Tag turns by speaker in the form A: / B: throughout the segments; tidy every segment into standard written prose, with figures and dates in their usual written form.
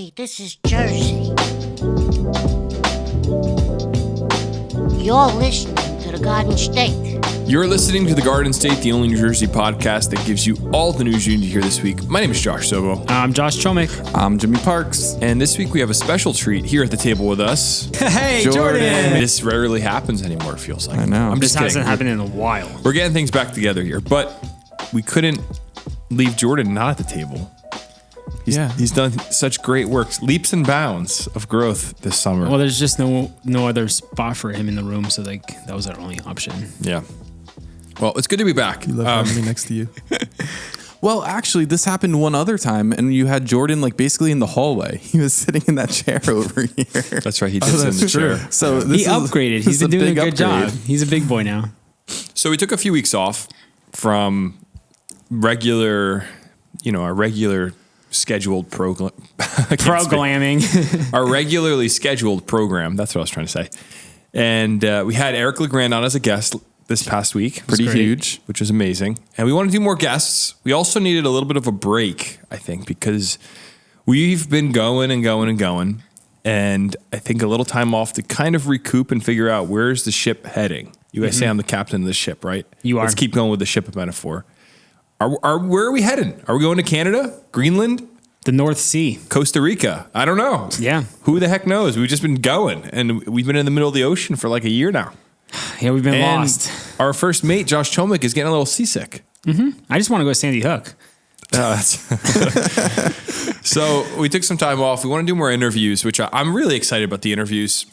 A: Hey, this is Jersey. You're listening to the Garden State.
B: You're listening to The Garden State, the only New Jersey podcast that gives you all the news you need to hear this week. My name is Josh Sobo.
C: I'm Josh Chomik.
D: I'm Jimmy Parks.
B: And this week we have a special treat here at the table with us.
C: Hey, Jordan.
B: This rarely happens anymore, it feels like.
D: I know.
B: I'm
C: This
B: just kidding.
C: hasn't happened in a while.
B: We're getting things back together here, but we couldn't leave Jordan not at the table. He's done such great work, leaps and bounds of growth this summer.
C: Well, there's just no other spot for him in the room, so like that was our only option.
B: Yeah. Well, it's good to be back.
D: You love having me next to you. Well, actually, this happened one other time, and you had Jordan like basically in the hallway. He was sitting in that chair over here.
B: That's right. He did sit in the chair.
D: So
C: He upgraded. He's been doing a good job. He's a big boy now.
B: So we took a few weeks off from our regular scheduled program.
C: Programming.
B: Our regularly scheduled program. That's what I was trying to say. And we had Eric LeGrand on as a guest this past week.
D: Pretty huge.
B: Which was amazing. And we want to do more guests. We also needed a little bit of a break, I think, because we've been going and going and going. And I think a little time off to kind of recoup and figure out where's the ship heading. You guys say I'm the captain of the ship, right?
C: You are.
B: Let's keep going with the ship metaphor. Where are we heading? Are we going to Canada? Greenland?
C: The North Sea.
B: Costa Rica? I don't know.
C: Yeah.
B: Who the heck knows? We've just been going, and we've been in the middle of the ocean for like a year now.
C: Yeah, we've been
B: And
C: lost.
B: our first mate, Josh Chomik, is getting a little seasick.
C: I just want to go to Sandy Hook.
B: So we took some time off. We want to do more interviews, which I'm really excited about the interviews.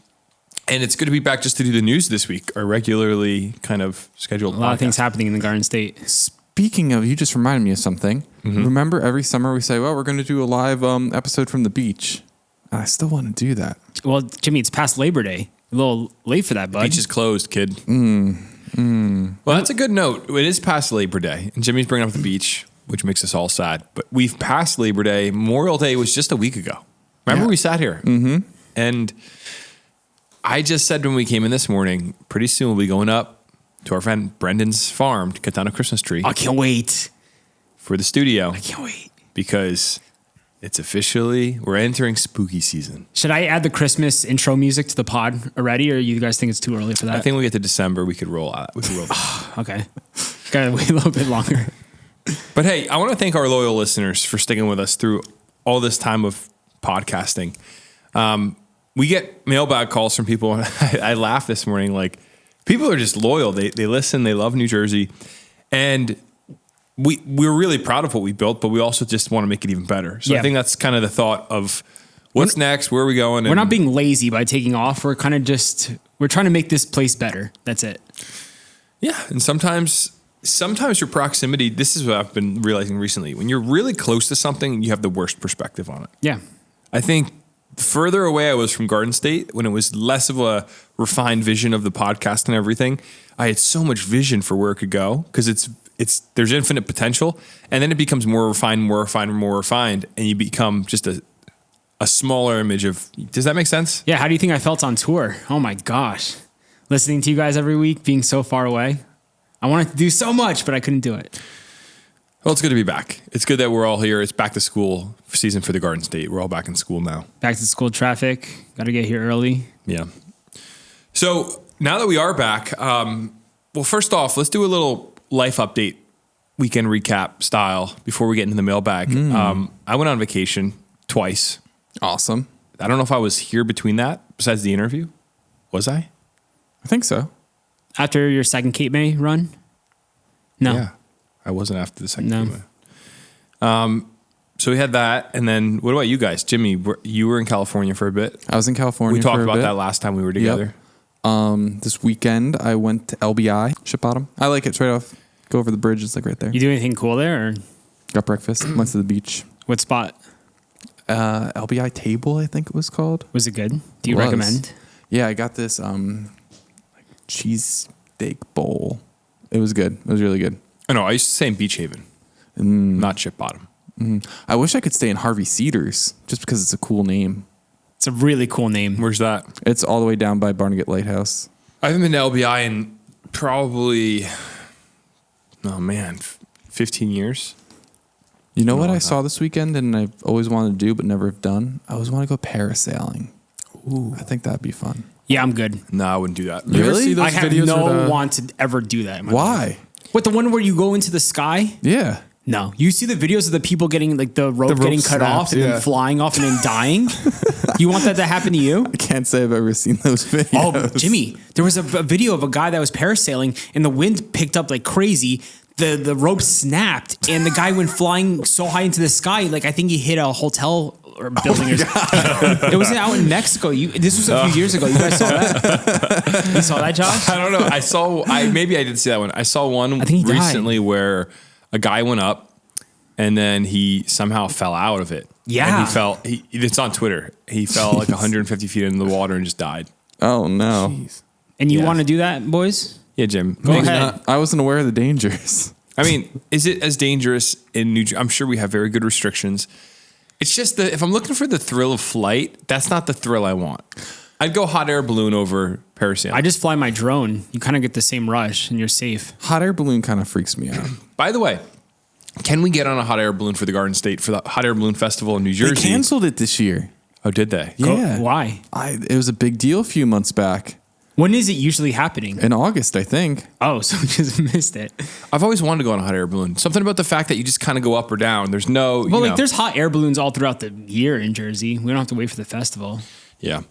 B: And it's good to be back just to do the news this week, our regularly kind of scheduled
C: A lot of
B: podcast.
C: things happening in the Garden State.
D: Speaking of, you just reminded me of something. Remember every summer we say, well, we're going to do a live episode from the beach. And I still want to do that.
C: Well, Jimmy, it's past Labor Day. A little late for that, bud.
B: Beach is closed, kid. Well, that's a good note. It is past Labor Day, and Jimmy's bringing up the beach, which makes us all sad. But we've passed Labor Day. Memorial Day was just a week ago. Remember we sat here? And I just said when we came in this morning, pretty soon we'll be going up to our friend Brendan's farm to cut down a Christmas tree
C: I can't wait.
B: for the studio.
C: I can't wait.
B: Because it's we're entering spooky season.
C: Should I add the Christmas intro music to the pod already, or you guys think it's too early for that?
B: I think when we get to December, we could roll out. That.
C: Okay. Gotta wait a little bit longer.
B: But hey, I want to thank our loyal listeners for sticking with us through all this time of podcasting. We get mailbag calls from people. I laughed this morning. Like, people are just loyal. They listen. They love New Jersey. And we're really proud of what we built, but we also just want to make it even better. So I think that's kind of the thought of what's next, where are we going?
C: We're not being lazy by taking off. We're kind of we're trying to make this place better. That's it.
B: Yeah. And sometimes your proximity, this is what I've been realizing recently. When you're really close to something, you have the worst perspective on it.
C: Yeah.
B: I think the further away I was from Garden State, when it was less of a refined vision of the podcast and everything, I had so much vision for where it could go because there's infinite potential, and then it becomes more refined, and you become just a smaller image of. Does that make sense?
C: Yeah. How do you think I felt on tour? Oh my gosh. Listening to you guys every week, being so far away. I wanted to do so much, but I couldn't do it.
B: Well, it's good to be back. It's good that we're all here. It's back to school season for the Garden State. We're all back in school now.
C: Back to school traffic. Got to get here early.
B: Yeah. So now that we are back, well, first off, let's do a little life update, weekend recap style before we get into the mailbag. I went on vacation twice.
D: Awesome.
B: I don't know if I was here between that, besides the interview. Was I?
D: I think so.
C: After your second Cape May run? No.
B: Yeah. I wasn't after the second
C: No.
B: game. So we had that. And then what about you guys? Jimmy, you were in California for a bit.
D: I was in California.
B: We talked
D: for a
B: about
D: bit.
B: that last time we were together.
D: This weekend, I went to LBI, Ship Bottom. I like it. It's right off. Go over the bridge. It's like right there.
C: You do anything cool there? Or
D: Got breakfast. Went to the beach.
C: what spot?
D: LBI Table, I think it was called.
C: Was it good? Do you
D: Was.
C: recommend?
D: Yeah, I got this cheese steak bowl. It was good. It was really good.
B: Oh, no, I used to say in Beach Haven, not Ship Bottom.
D: I wish I could stay in Harvey Cedars just because it's a cool name.
C: It's a really cool name.
B: Where's that?
D: It's all the way down by Barnegat Lighthouse.
B: I haven't been to LBI in probably, 15 years.
D: You know what I saw this weekend and I've always wanted to do but never have done? I always want to go parasailing. Ooh. I think that'd be fun.
C: Yeah, I'm good.
B: No, I wouldn't do that.
D: You ever see those
C: I have
D: videos
C: no
D: where the-
C: want to ever do that. in my
D: Why?
C: life. What, the one where you go into the sky?
D: Yeah.
C: No. You see the videos of the people getting like the rope getting cut off and then flying off and then dying? You want that to happen to you?
D: I can't say I've ever seen those videos.
C: Oh, Jimmy, there was a video of a guy that was parasailing and the wind picked up like crazy. The rope snapped and the guy went flying so high into the sky. Like, I think he hit a hotel or building. It was out in Mexico. This was a few years ago. You guys saw that? You saw that, Josh?
B: I don't know. Maybe I did see that one. I saw one
C: think he died.
B: recently where a guy went up and then he somehow fell out of it.
C: Yeah.
B: And it's on Twitter. He fell like 150 feet into the water and just died.
D: Oh, no.
B: Jeez.
C: And you
B: Yeah.
C: want to do that, boys?
B: Yeah, Jim.
C: Go ahead.
D: I wasn't aware of the dangers.
B: I mean, is it as dangerous in New Jersey? I'm sure we have very good restrictions. It's just that if I'm looking for the thrill of flight, that's not the thrill I want. I'd go hot air balloon over parasailing.
C: I just fly my drone. You kind of get the same rush and you're safe.
D: Hot air balloon kind of freaks me out.
B: By the way, can we get on a hot air balloon for the Garden State for the Hot Air Balloon Festival in New Jersey?
D: They canceled it this year.
B: Oh, did they?
D: Yeah.
C: Why?
D: It was a big deal a few months back.
C: When is it usually happening?
D: In August, I think.
C: Oh, so we just missed it.
B: I've always wanted to go on a hot air balloon. Something about the fact that you just kind of go up or down. There's no.
C: Well, like there's hot air balloons all throughout the year in Jersey. We don't have to wait for the festival.
B: Yeah.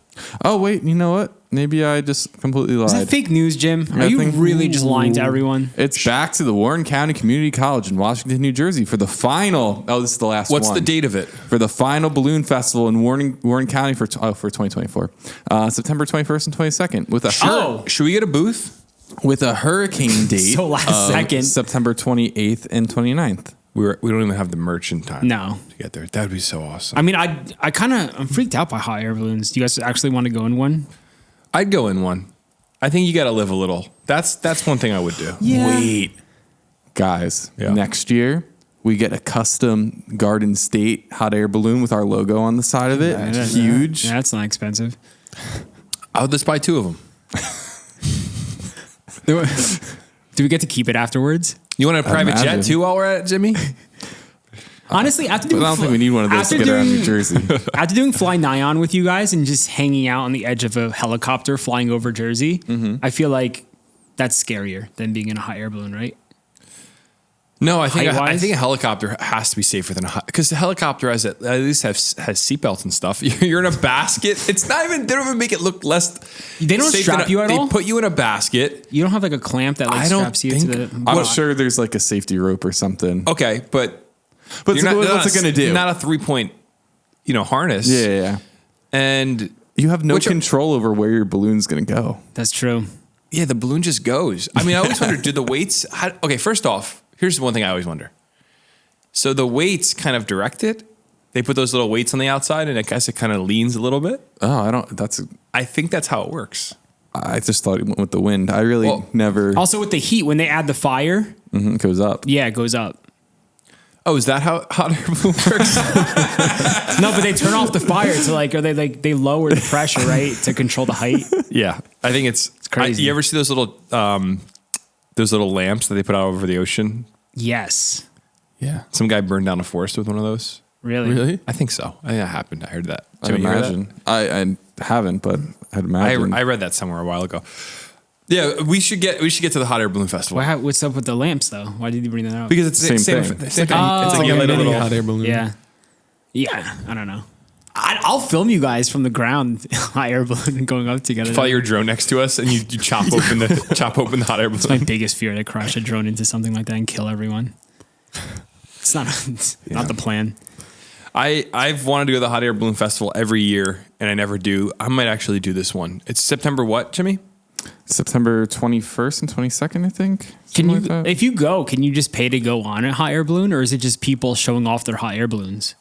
D: Oh, wait. You know what? Maybe I just completely lied.
C: Is that fake news, Jim? Are you
D: Nothing.
C: really just lying to everyone?
D: It's back to the Warren County Community College in Washington, New Jersey for the final. Oh, this is the last one.
B: What's the date of it?
D: For the final balloon festival in Warren County for 2024. September 21st and 22nd with a
B: Should we get a booth?
D: with a hurricane date.
C: So last second.
D: September 28th and 29th.
B: We don't even have the merch in time.
C: No.
B: To get there. That would be so awesome.
C: I mean, I'm freaked out by hot air balloons. Do you guys actually want to go in one?
B: I'd go in one. I think you got to live a little. That's one thing I would do.
C: Yeah.
D: Wait, guys,
B: Yeah.
D: next year we get a custom Garden State hot air balloon with our logo on the side of it. Huge.
C: Yeah, that's not expensive.
B: I would just buy 2 of them.
C: Do we get to keep it afterwards?
B: You want a private
D: imagine.
B: jet too while we're at it, Jimmy?
C: Honestly, after
D: But
C: doing
D: I don't think we need one of those to
C: after
D: get around
C: doing-
D: New Jersey.
C: After doing Fly Nyan with you guys and just hanging out on the edge of a helicopter flying over Jersey, I feel like that's scarier than being in a hot air balloon, right?
B: No, I
C: Height-wise?
B: think a helicopter has to be safer than because the helicopter has at least has seatbelts and stuff. You're in a basket. It's not even. They don't even make it look less.
C: They don't
B: safe
C: strap
B: than
C: you at all?
B: They put you in a basket.
C: You don't have like a clamp that like
B: I don't
C: straps you to
B: think-
C: the.
D: I'm sure there's like a safety rope or something.
B: Okay, but
D: But
B: you're
D: so
B: not,
D: what's it going to do?
B: Not a 3-point, harness.
D: Yeah.
B: And
D: You have no
B: Which-
D: control over where your balloon's going to go.
C: That's true.
B: yeah, the balloon just goes. I mean, I always wonder, do the weights? Okay, first off, here's one thing I always wonder. So the weights kind of direct it. They put those little weights on the outside, and I guess it kind of leans a little bit.
D: Oh,
B: I think that's how it works.
D: I just thought it went with the wind. I really
B: Well,
D: never.
C: Also, with the heat, when they add the fire,
D: It goes up.
C: yeah, it goes up.
B: Oh, is that how hot air balloon works?
C: No, but they turn off the fire to they lower the pressure, right, to control the height.
B: Yeah, I think it's
C: crazy.
B: you ever see those little lamps that they put out over the ocean?
C: Yes,
B: Yeah, some guy burned down a forest with one of those.
C: really.
B: I think so. I think that happened. I heard that.
D: I'd
B: Jimmy, you heard that?
D: imagine. I haven't, but I'd imagine.
B: I read that somewhere a while ago. Yeah, we should get to the hot air balloon festival
C: What's up with the lamps though? Why did you bring that up?
B: because it's the
D: Same
B: same
D: thing.
B: It's like
C: Oh,
B: it's like
C: yeah,
B: a
C: mini
B: little
E: hot air balloon.
C: Yeah, I don't know. I'll film you guys from the ground, hot air balloon going up together.
B: fly your drone next to us and you chop open the hot air
C: My
B: balloon.
C: biggest fear to crash a drone into something like that and kill everyone. It's not the plan.
B: I've wanted to go to the hot air balloon festival every year and I never do. I might actually do this one. It's September what, Jimmy?
D: September 21st and 22nd, I think.
C: Can
D: Something
C: you,
D: like that.
C: if you go, can you just pay to go on a hot air balloon, or is it just people showing off their hot air balloons?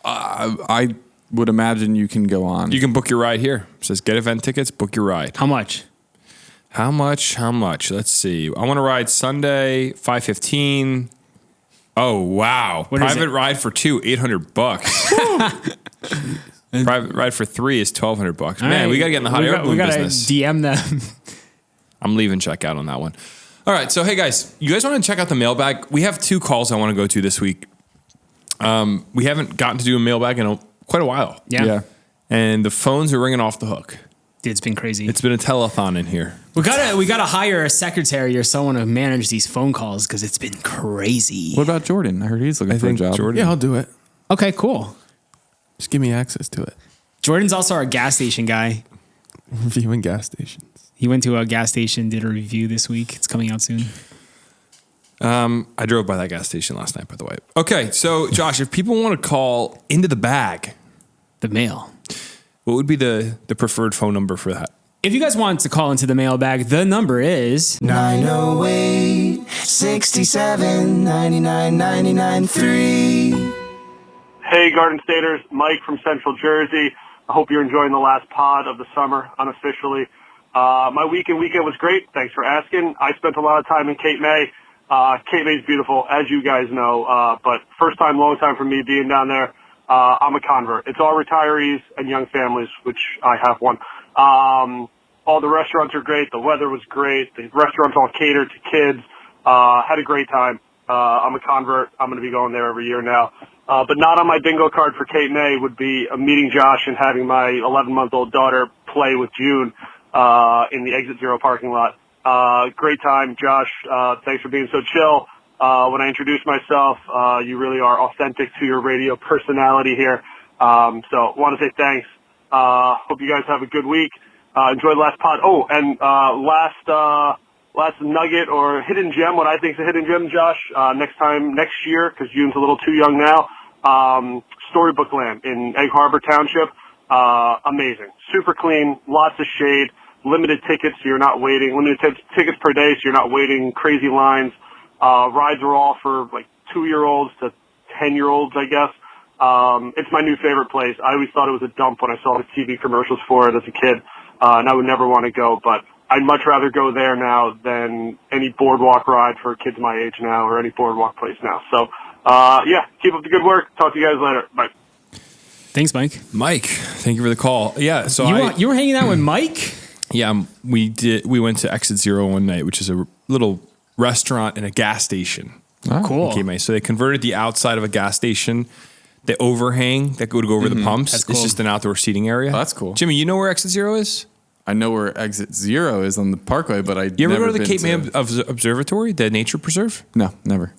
D: I would imagine you can go on.
B: You can book your ride here. It says get event tickets, book your ride.
C: How much?
B: How much? Let's see. I want to ride Sunday, 5:15. Oh, wow.
C: What is
B: Private
C: it?
B: ride for 2, $800. Private ride for 3 is $1,200. Man, we got to get in the hot air balloon
C: We gotta
B: business.
C: DM them.
B: I'm leaving checkout on that one. All right. So, hey, guys, you guys want to check out the mailbag? We have 2 calls I want to go to this week. We haven't gotten to do a mailbag in quite a while.
C: Yeah.
B: And the phones are ringing off the hook.
C: Dude, it's been crazy.
B: It's been a telethon in here.
C: We gotta hire a secretary or someone to manage these phone calls because it's been crazy.
D: What about Jordan? I heard he's looking for a job.
B: Jordan.
E: Yeah, I'll do it.
C: Okay, cool.
E: Just give me access to it.
C: Jordan's also our gas station guy.
E: Reviewing gas stations.
C: He went to a gas station, did a review this week. It's coming out soon.
B: I drove by that gas station last night, by the way. Okay, so Josh, if people want to call into the bag,
C: The mail.
B: what would be the preferred phone number for that?
C: If you guys want to call into the mailbag, the number is
F: 908 67 99 99 3.
G: Hey, Garden Staters, Mike from Central Jersey. I hope you're enjoying the last pod of the summer, unofficially. My weekend was great. Thanks for asking. I spent a lot of time in Cape May. Cape May is beautiful, as you guys know, but first time, long time for me being down there. I'm a convert. It's all retirees and young families, which I have one. All the restaurants are great. The weather was great. The restaurants all catered to kids. Had a great time. I'm a convert. I'm going to be going there every year now. But not on my bingo card for Cape May would be meeting Josh and having my 11-month-old daughter play with June in the Exit Zero parking lot. Great time, Josh. Thanks for being so chill. When I introduce myself, you really are authentic to your radio personality here. So want to say thanks. Hope you guys have a good week. Enjoy the last pod. Oh, and last nugget or hidden gem, what I think is a hidden gem, Josh, next year, because June's a little too young now, Storybook Land in Egg Harbor Township. Amazing. Super clean, lots of shade, limited tickets, so you're not waiting, tickets per day, so you're not waiting crazy lines. Rides are all for like 2-year-olds to 10-year-olds, I guess. It's my new favorite place. I always thought it was a dump when I saw the TV commercials for it as a kid, and I would never want to go, but I'd much rather go there now than any boardwalk ride for kids my age now or any boardwalk place now. So, yeah, keep up the good work. Talk to you guys later. Bye.
C: Thanks, Mike.
B: Mike, thank you for the call. Yeah, so
C: You were hanging out with Mike?
B: Yeah, we went to Exit Zero one night, which is a little restaurant and a gas station.
C: Cool.
B: in Cape May. So they converted the outside of a gas station, the overhang that would go over the pumps.
C: That's
B: It's
C: cool.
B: just an outdoor seating area.
D: Oh, that's cool.
B: Jimmy, you know where Exit Zero is?
D: I know where Exit Zero is on the Parkway, but I
B: You ever go to the Cape May Observatory, the nature preserve?
D: No, never.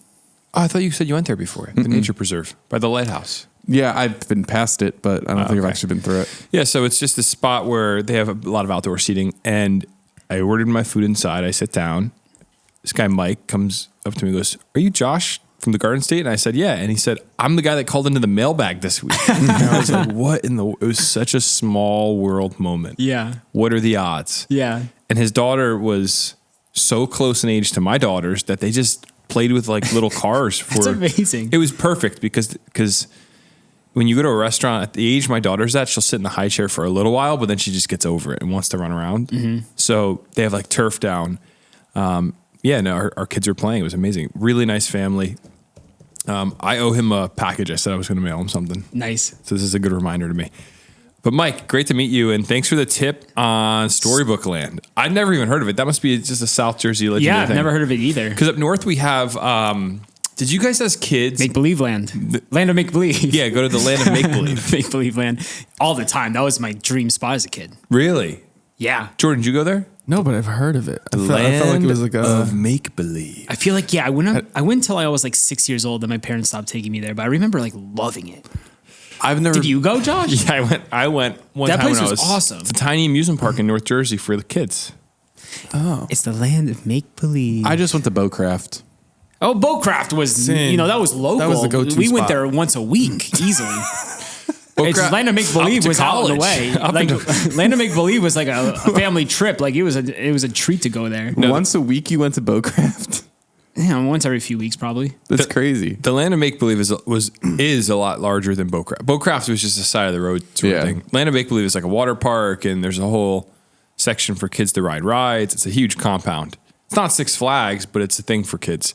B: Oh, I thought you said you went there before. The nature preserve by the lighthouse.
D: Yeah, I've been past it, but I don't think I've actually been through it.
B: Yeah, so it's just a spot where they have a lot of outdoor seating, and I ordered my food inside. I sit down. This guy Mike comes up to me and goes, "Are you Josh from the Garden State?" And I said, "Yeah." And he said, "I'm the guy that called into the mailbag this week." And I was like, "What in the?" It was such a small world moment.
C: Yeah.
B: What are the odds?
C: Yeah.
B: And his daughter was so close in age to my daughters that they just played with like little cars.
C: That's amazing.
B: It was perfect because when you go to a restaurant at the age my daughter's at, she'll sit in the high chair for a little while, but then she just gets over it and wants to run around. So they have like turf down. Our kids are playing. It was amazing. Really nice family. I owe him a package. I said I was going to mail him something.
C: Nice.
B: So this is a good reminder to me. But Mike, great to meet you, and thanks for the tip on Storybook Land. I'd never even heard of it. That must be just a South Jersey legendary
C: Yeah, I've
B: thing.
C: never heard of it either.
B: Because up north we have. Did you guys as kids?
C: Make Believe Land. Land of Make Believe.
B: Yeah, go to the land of make believe.
C: Make Believe Land. All the time. That was my dream spot as a kid.
B: Really,
C: Yeah.
B: Jordan? Did you go there?
E: No, but I've heard of it. I felt like it was like
B: of make believe.
C: I feel like, I went until I was like 6 years old, and my parents stopped taking me there. But I remember like loving it.
D: I've never.
C: Did you go, Josh?
B: Yeah, I went one
C: That
B: time
C: place
B: when I
C: was awesome.
B: It's a tiny amusement park in North Jersey for the kids.
C: It's the land of make believe.
D: I just went to Bowcraft.
C: Oh, Boatcraft was, that was local.
E: That was the go-to
C: We went
E: spot.
C: there once a week, easily. It's
B: Boatcraft-
C: Land of Make Believe
B: up to
C: was out on the
B: college.
C: way. Land of Make Believe was like a family trip. Like it was a treat to go there.
D: Once a week, you went to Bowcraft.
C: Yeah, once every few weeks, probably.
D: That's crazy.
B: The land of make believe is a lot larger than Boatcraft. Boatcraft was just a side of the road sort of thing. Land of make believe is like a water park, and there's a whole section for kids to ride rides. It's a huge compound. It's not Six Flags, but it's a thing for kids.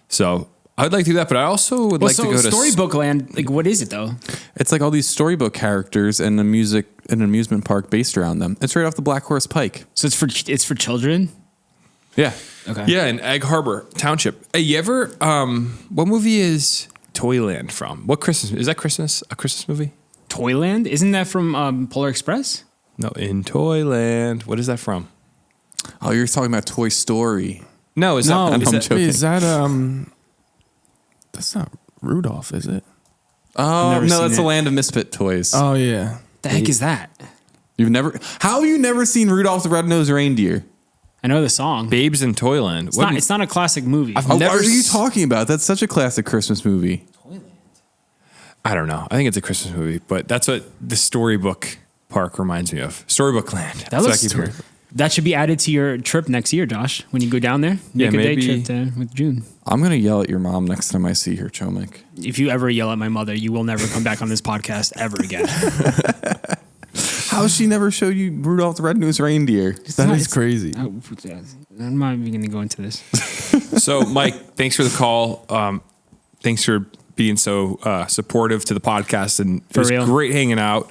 B: So I'd like to do that, but I also would like to go to
C: Storybook Land. Like, what is it though?
D: It's like all these storybook characters and an amusement park based around them. It's right off the Black Horse Pike.
C: So it's for children.
D: Yeah.
C: Okay.
B: Yeah, in Egg Harbor Township. Hey, you ever? What movie is Toyland from? What Christmas is that? A Christmas movie?
C: Toyland? Isn't that from Polar Express?
B: No, in Toyland. What is that from?
D: Oh, you're talking about Toy Story.
B: No, is
C: No,
B: that?
D: I'm
B: Is that
D: joking.
E: Is that that's not Rudolph, is it?
D: Oh,
C: never
D: no,
C: seen
D: that's the
C: it.
D: Land of Misfit Toys.
E: Oh yeah.
C: The heck is that?
D: How have you never seen Rudolph the Red-Nosed Reindeer?
C: I know the song.
B: Babes in Toyland?
C: It's not a classic movie.
B: I've
D: Oh,
B: never
D: what are you
B: s-
D: talking about? That's such a classic Christmas movie.
B: I don't know. I think it's a Christmas movie, but that's what the Storybook Park reminds me of. Storybook Land.
C: That
B: That's what I
C: looks
B: keep hearing.
C: That should be added to your trip next year, Josh. When you go down there,
B: Yeah,
C: make a day
B: maybe-
C: trip with June.
D: I'm going to yell at your mom next time I see her, Chomik.
C: If you ever yell at my mother, you will never come back on this podcast ever again.
D: How she never showed you Rudolph the Red-Nosed Reindeer?
E: That is crazy.
C: I'm not even going to go into this.
B: So, Mike, thanks for the call. Thanks for being so supportive to the podcast, and it was
C: real.
B: great hanging out.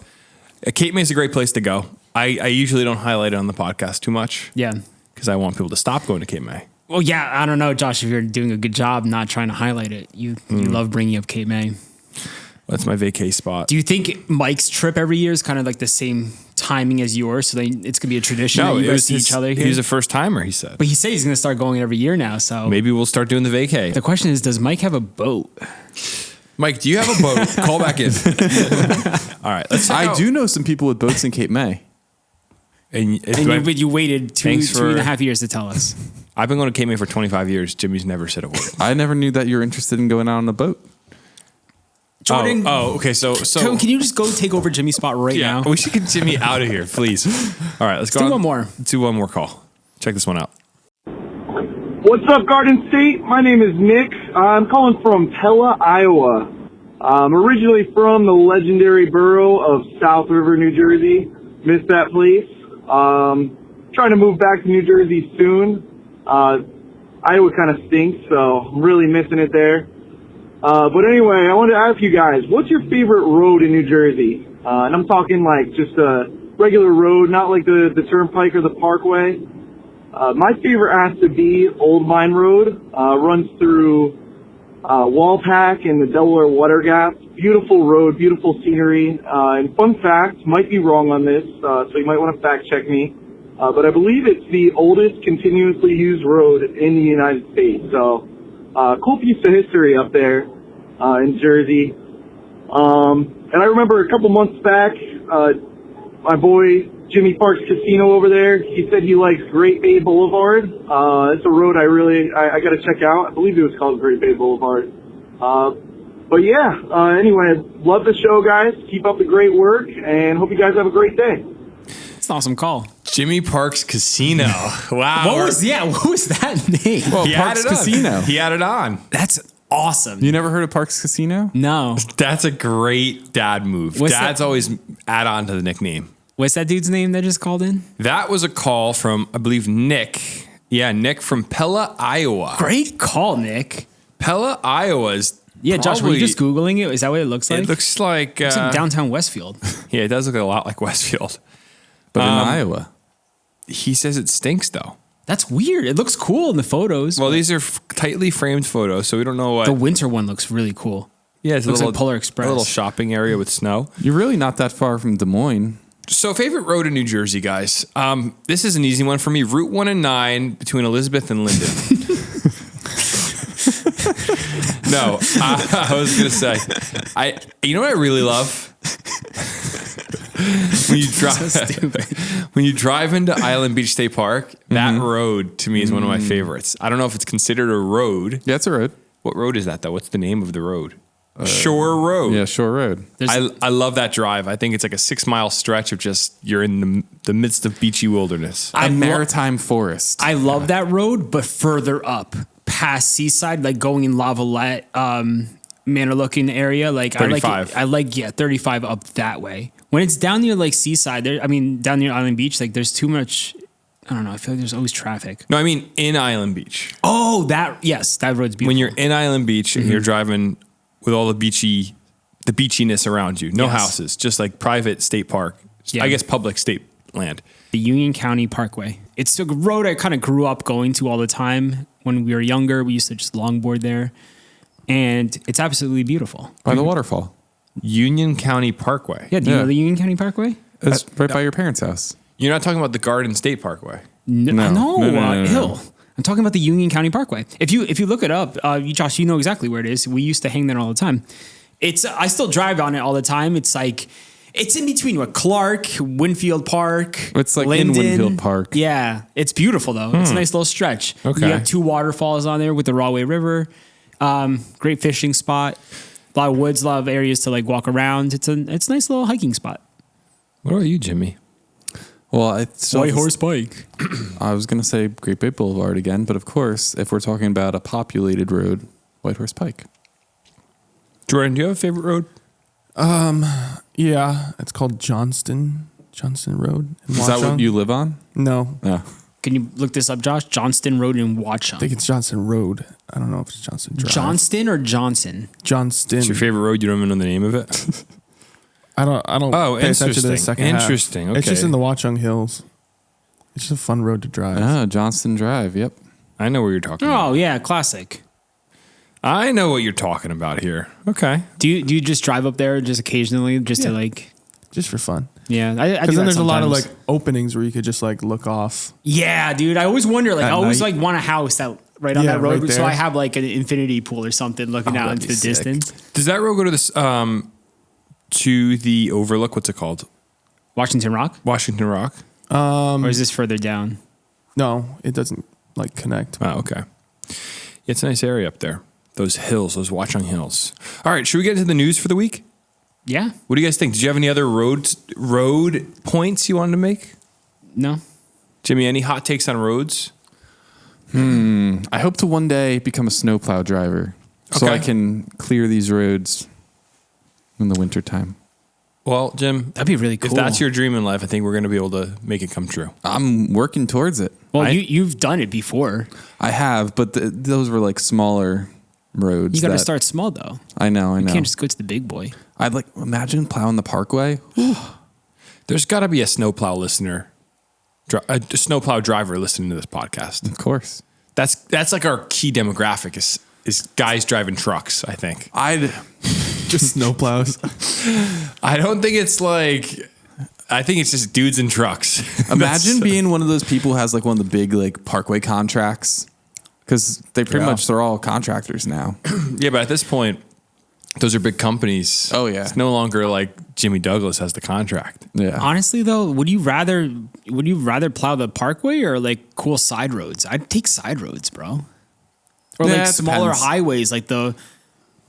B: Cape May's a great place to go. I usually don't highlight it on the podcast too much
C: Yeah.
B: because I want people to stop going to Cape May.
C: Well, yeah, I don't know, Josh, if you're doing a good job not trying to highlight it. You love bringing up Cape May.
B: That's my vacay spot.
C: Do you think Mike's trip every year is kind of like the same timing as yours? So it's going to be a tradition that you guys see each other here?
B: He's a first timer, he said.
C: But he said he's going to start going every year now. So
B: Maybe we'll start doing the vacay.
C: the question is, does Mike have a boat?
B: Mike, do you have a boat? Call back in. All right. Let's check
D: I
B: out-
D: do know some people with boats in Cape May.
B: And
C: And you waited two
B: Thanks
C: and a
B: for-
C: half years to tell us.
B: I've been going to Cape May for 25 years. Jimmy's never said a word.
D: I never knew that you were interested in going out on a boat.
C: Jordan,
B: okay. So
C: can you just go take over Jimmy's spot right
B: yeah,
C: now?
B: we should get Jimmy out of here, please. All right, let's go
C: do
B: on.
C: one more.
B: Do one more call. Check this one out.
G: What's up, Garden State? My name is Nick. I'm calling from Pella, Iowa. I'm originally from the legendary borough of South River, New Jersey. Miss that place. Trying to move back to New Jersey soon. Iowa kind of stinks, so I'm really missing it there. But anyway, I wanted to ask you guys, what's your favorite road in New Jersey? And I'm talking like just a regular road, not like the Turnpike or the Parkway. My favorite has to be Old Mine Road. Runs through Walpack and the Delaware Water Gap. Beautiful road, beautiful scenery. And fun fact, might be wrong on this, so you might want to fact check me. But I believe it's the oldest continuously used road in the United States. So, cool piece of history up there in Jersey. And I remember a couple months back, my boy Jimmy Parks Casino over there, he said he likes Great Bay Boulevard. It's a road I got to check out. I believe it was called Great Bay Boulevard. But yeah, anyway, love the show, guys. Keep up the great work, and hope you guys have a great day.
C: It's an awesome call.
B: Jimmy Parks Casino. Wow.
C: What was that name?
D: Well,
B: He
D: Parks
B: added on.
D: Casino.
B: He added on.
C: That's awesome.
D: You never heard of Parks Casino?
C: No.
B: That's a great dad move.
C: What's
B: Dads
C: that?
B: always add on to the nickname.
C: What's that dude's name that just called in?
B: That was a call from, I believe, Nick. Yeah, Nick from Pella, Iowa.
C: Great call, Nick.
B: Pella, Iowa is
C: Yeah, Josh, were you
B: probably-
C: just Googling it? Is that what it looks like?
B: It looks like,
C: It's like downtown Westfield.
B: yeah, it does look a lot like Westfield.
D: But in Iowa.
B: He says it stinks though.
C: That's weird. It looks cool in the photos.
B: Well, these are tightly framed photos, so we don't know what.
C: the winter one looks really cool.
B: Yeah, it's
C: looks
B: a
C: like
B: little,
C: Polar Express.
B: a little shopping area with snow.
D: You're really not that far from Des Moines.
B: So, favorite road in New Jersey, guys. This is an easy one for me. Route 1 and 9 between Elizabeth and Linden. No, I was gonna say, you know what I really love when you drive when you drive into Island Beach State Park. That road to me is one of my favorites. I don't know if it's considered a road.
D: Yeah, it's a road.
B: What road is that though? What's the name of the road? Shore Road.
D: Yeah, Shore Road.
B: I love that drive. I think it's like a 6-mile stretch of just you're in the midst of beachy wilderness.
D: A maritime forest.
C: I love that road, but further up past Seaside, like going in Lavalette, Manor looking area. Like
B: 35.
C: I like 35 up that way. When it's down near like Seaside, down near Island Beach, like there's too much. I don't know. I feel like there's always traffic.
B: No, I mean in Island Beach.
C: Oh, that road's beautiful.
B: When you're in Island Beach and you're driving with all the beachiness around you, no
C: Yes.
B: houses, just like private state park.
C: Yeah.
B: I guess public state land.
C: The Union County Parkway. It's a road I kind of grew up going to all the time. When we were younger, we used to just longboard there. And it's absolutely beautiful.
D: By the waterfall.
B: Union County Parkway.
C: Yeah, do you know the Union County Parkway?
D: It's right by your parents' house.
B: You're not talking about the Garden State Parkway.
C: No. Hill. I'm talking about the Union County Parkway. If you look it up, Josh, you know exactly where it is. We used to hang there all the time. I still drive on it all the time. It's like it's in between Clark, Winfield Park.
D: It's like
C: Linden.
D: in Winfield Park.
C: Yeah, it's beautiful though. It's a nice little stretch.
B: Okay.
C: You have 2 waterfalls on there with the Rawway River. Great fishing spot. A lot of woods, a lot of areas to like walk around. It's a nice little hiking spot.
B: What about you, Jimmy?
D: Well, it's
C: White Horse Pike.
D: I was going to say Great Bay Boulevard again, but of course, if we're talking about a populated road, White Horse Pike.
B: Jordan, do you have a favorite road?
E: Yeah, it's called Johnston Road. In
D: Is that what
E: Watchung.
D: you live on?
E: No,
D: No.
C: Can you look this up, Josh? Johnston Road in Watchung.
E: I think it's Johnston Road. I don't know if it's Johnston Drive.
C: Johnston or Johnson?
E: Johnston.
B: It's your favorite road? You don't even know the name of it?
E: I don't.
B: Oh,
E: pay attention to the
B: interesting.
E: second half.
B: Interesting,
E: It's just
B: okay.
E: in the Watchung Hills. It's just a fun road to drive.
D: Ah, Johnston Drive. Yep.
B: I know what you're talking about.
C: Oh yeah, classic.
B: I know what you're talking about here. Okay.
C: Do you just drive up there just occasionally just to like?
E: Just for fun.
C: Yeah, I do
E: Because then
C: that
E: there's a lot of like
C: sometimes.
E: openings where you could just like look off.
C: Yeah, dude. I always wonder. Like,
E: At
C: I always
E: night.
C: like want a house that right on
E: Yeah,
C: that road,
E: right
C: so
E: there.
C: I have like an infinity pool or something looking out
D: that'd
C: into
D: be
C: the
D: sick.
C: distance.
B: Does that road go to this to the Overlook? What's it called?
C: Washington Rock,
B: Washington Rock.
C: or is this further down?
E: No, it doesn't like connect.
B: Oh, okay. It's a nice area up there. Those hills, those Watchung Hills. All right, should we get into the news for the week?
C: Yeah.
B: What do you guys think? Did you have any other road points you wanted to make?
C: No.
B: Jimmy, any hot takes on roads?
D: I hope to one day become a snowplow driver so
B: Okay.
D: I can clear these roads in the wintertime.
B: Well, Jim,
C: That'd be really cool.
B: if that's your dream in life, I think we're going to be able to make it come true.
D: I'm working towards it.
C: Well, you've done it before.
D: I have, but those were like smaller roads.
C: You got to
D: that-
C: start small though.
D: I know.
C: You can't just go to the big boy.
D: I'd like imagine plowing the parkway.
B: There's got to be a snowplow listener, a snowplow driver listening to this podcast.
D: Of course.
B: That's like our key demographic is guys driving trucks, I think.
E: Just snowplows.
B: I don't think it's like, I think it's just dudes in trucks.
D: Imagine being one of those people who has like one of the big like parkway contracts, because they pretty
B: Yeah.
D: much they're all contractors now.
B: Yeah, but at this point, those are big companies.
D: Oh, yeah.
B: It's no longer like Jimmy Douglas has the contract.
D: Yeah.
C: Honestly, though, would you rather plow the parkway or like cool side roads? I'd take side roads, bro. Or
D: Yeah,
C: like
D: it
C: smaller
D: depends.
C: highways,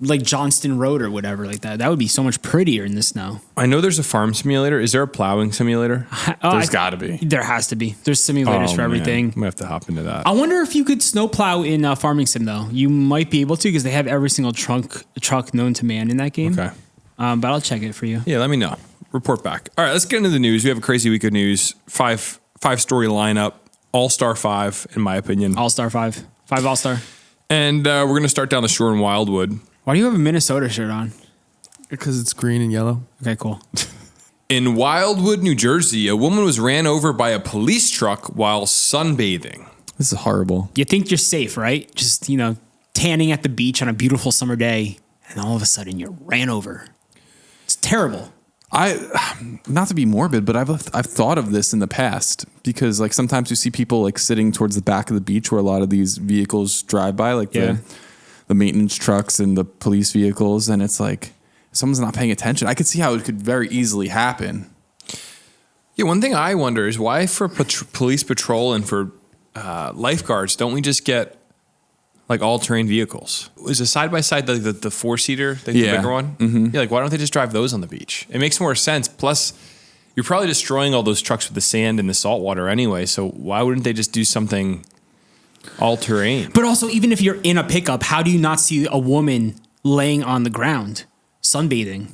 C: like Johnston Road or whatever, like that. That would be so much prettier in the snow.
B: I know there's a farm simulator. Is there a plowing simulator?
D: There's got to be.
C: There has to be. There's simulators for
B: man.
C: everything.
B: I'm going to have to hop into that.
C: I wonder if you could snowplow in Farming Sim though. You might be able to because they have every single truck known to man in that game.
B: Okay.
C: But I'll check it for you.
B: Yeah, let me know. Report back. All right, let's get into the news. We have a crazy week of news. Five story lineup. All-star 5, in my opinion.
C: All-Star 5. 5 All-Star.
B: And we're going to start down the shore in Wildwood.
C: Why do you have a Minnesota shirt on?
E: Because it's green and yellow.
C: Okay, cool.
B: In Wildwood, New Jersey, a woman was ran over by a police truck while sunbathing.
D: This is horrible.
C: You think you're safe, right? Just, tanning at the beach on a beautiful summer day, and all of a sudden you're ran over. It's terrible.
D: Not to be morbid, but I've thought of this in the past because like sometimes you see people like sitting towards the back of the beach where a lot of these vehicles drive by, like
C: Yeah.
D: the maintenance trucks and the police vehicles, and it's like if someone's not paying attention. I could see how it could very easily happen.
B: Yeah, one thing I wonder is why for police patrol and for lifeguards, don't we just get like all-terrain vehicles? Is a side-by-side the four-seater, the
D: Yeah.
B: bigger one? Mm-hmm. Yeah, like why don't they just drive those on the beach? It makes more sense. Plus, you're probably destroying all those trucks with the sand and the salt water anyway, so why wouldn't they just do something all-terrain?
C: But also, even if you're in a pickup, how do you not see a woman laying on the ground, sunbathing?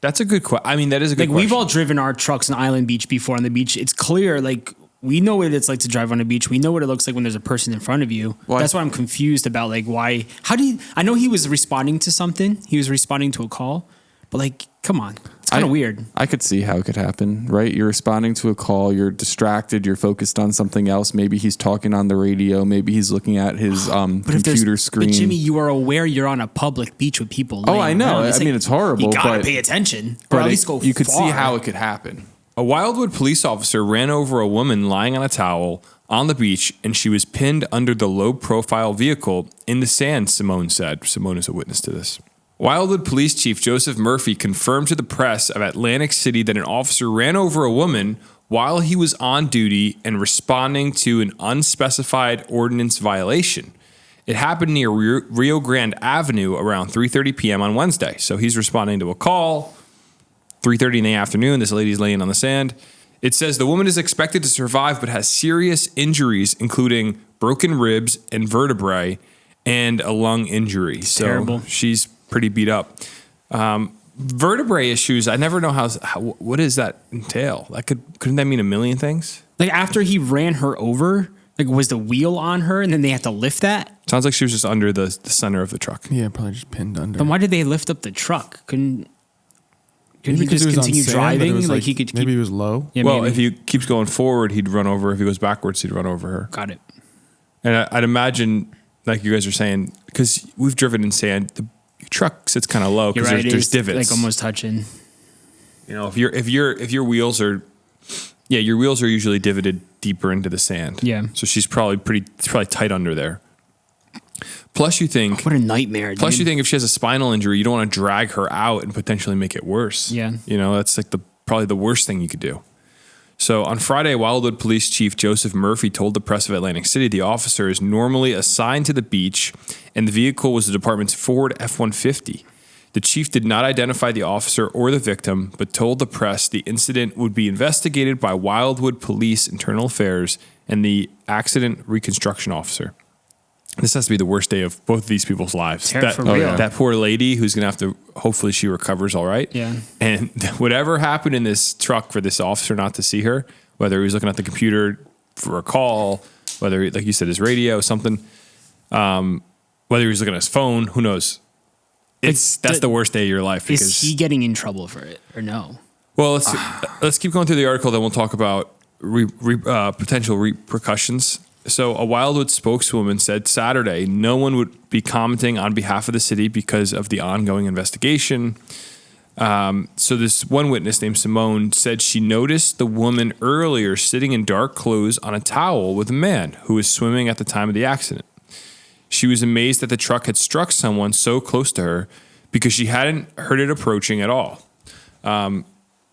B: That's a good question. I mean, that is a good
C: Like,
B: question.
C: we've all driven our trucks on Island Beach before on the beach. It's clear, like, we know what it's like to drive on a beach. We know what it looks like when there's a person in front of you.
D: Well,
C: That's why I'm confused about, like, why. How do you. I know he was responding to something, he was responding to a call, but, like, come on. It's kind of weird.
D: I could see how it could happen, right? You're responding to a call, you're distracted, you're focused on something else. Maybe he's talking on the radio, maybe he's looking at his computer screen.
C: But Jimmy, you are aware you're on a public beach with people.
D: Oh, I know.
C: around.
D: I mean, it's horrible.
C: You gotta
D: but,
C: pay attention, or
D: but
C: at least go.
D: you could see
C: far.
D: how it could happen.
B: A Wildwood police officer ran over a woman lying on a towel on the beach, and she was pinned under the low-profile vehicle in the sand, Simone said. Simone is a witness to this. Wildwood Police Chief Joseph Murphy confirmed to the press of Atlantic City that an officer ran over a woman while he was on duty and responding to an unspecified ordinance violation. It happened near Rio Grande Avenue around 3:30 p.m. on Wednesday. So he's responding to a call, 3:30 in the afternoon. This lady's laying on the sand. It says the woman is expected to survive but has serious injuries, including broken ribs and vertebrae and a lung injury. So
C: terrible.
B: She's pretty beat up. Vertebrae issues, I never know how what does that entail? Couldn't that mean a million things?
C: Like after he ran her over, like was the wheel on her, and then they had to lift that?
B: Sounds like she was just under the center of the truck.
E: Yeah, probably just pinned under.
C: Then why did they lift up the truck? Couldn't he
E: Because
C: just
E: it was on
C: continue
E: sand, but it
C: driving?
E: was
C: Like he could keep,
E: maybe he was low.
C: yeah,
B: Well,
C: maybe.
B: if he keeps going forward, he'd run over. If he goes backwards, he'd run over her.
C: Got it.
B: And I'd imagine, like you guys are saying, because we've driven in sand, the truck sits kind of low
C: You're
B: because
C: right.
B: there's
C: It's
B: divots.
C: like almost touching.
B: You know, if your wheels are, your wheels are usually divoted deeper into the sand.
C: Yeah.
B: So she's probably tight under there. Plus, you think.
C: What a nightmare.
B: Plus,
C: dude.
B: you think if she has a spinal injury, you don't want to drag her out and potentially make it worse.
C: Yeah.
B: You know, that's like probably the worst thing you could do. So on Friday, Wildwood Police Chief Joseph Murphy told the press of Atlantic City the officer is normally assigned to the beach and the vehicle was the department's Ford F-150. The chief did not identify the officer or the victim, but told the press the incident would be investigated by Wildwood Police Internal Affairs and the accident reconstruction officer. This has to be the worst day of both of these people's lives.
C: For real.
B: That poor lady who's going to have to, hopefully she recovers all right.
C: Yeah.
B: And whatever happened in this truck for this officer not to see her, whether he was looking at the computer for a call, whether, like you said, his radio, something, whether he was looking at his phone, who knows? That's the worst day of your life. Because,
C: Is he getting in trouble for it or no?
B: well, let's keep going through the article, then we'll talk about potential repercussions. So a Wildwood spokeswoman said Saturday no one would be commenting on behalf of the city because of the ongoing investigation. So this one witness named Simone said she noticed the woman earlier sitting in dark clothes on a towel with a man who was swimming at the time of the accident. She was amazed that the truck had struck someone so close to her because she hadn't heard it approaching at all.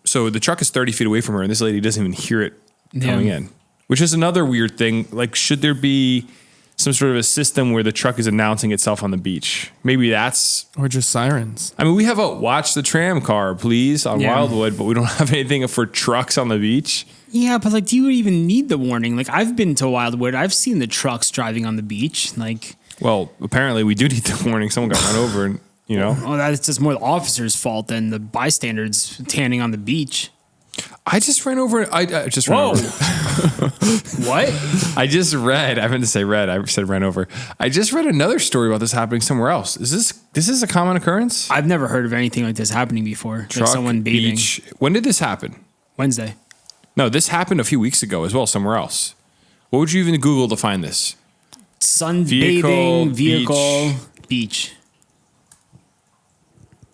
B: So the truck is 30 feet away from her and this lady doesn't even hear it coming in. Which is another weird thing. Like, should there be some sort of a system where the truck is announcing itself on the beach? Maybe that's...
E: Or just sirens.
B: I mean, we have a watch the tram car, please, on Wildwood, but we don't have anything for trucks on the beach.
C: Yeah, but like, do you even need the warning? Like, I've been to Wildwood. I've seen the trucks driving on the beach. Like,
B: Well, apparently we do need the warning. Someone got run over and, you know.
C: oh, that's just more the officer's fault than the bystanders tanning on the beach.
B: I just ran over... I just ran over.
C: What?
B: I just read... I meant to say read. I said ran over. I just read another story about this happening somewhere else. This is a common occurrence?
C: I've never heard of anything like this happening before.
B: Truck,
C: like someone bathing.
B: beach. When did this happen?
C: Wednesday.
B: No, this happened a few weeks ago as well, somewhere else. What would you even Google to find this?
C: Sunbathing, vehicle, beach.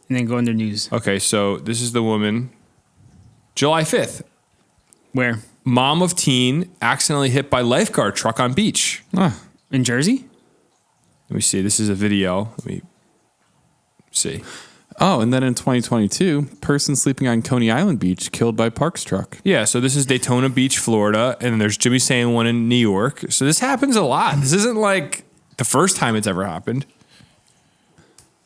C: And then go under news.
B: Okay, so this is the woman. July 5th.
C: Where?
B: Mom of teen accidentally hit by lifeguard truck on beach.
C: In Jersey?
B: Let me see. This is a video. Let me see.
D: Oh, and then in 2022, person sleeping on Coney Island Beach killed by Parks truck.
B: Yeah, so this is Daytona Beach, Florida, and there's Jimmy saying one in New York. So this happens a lot. This isn't like the first time it's ever happened.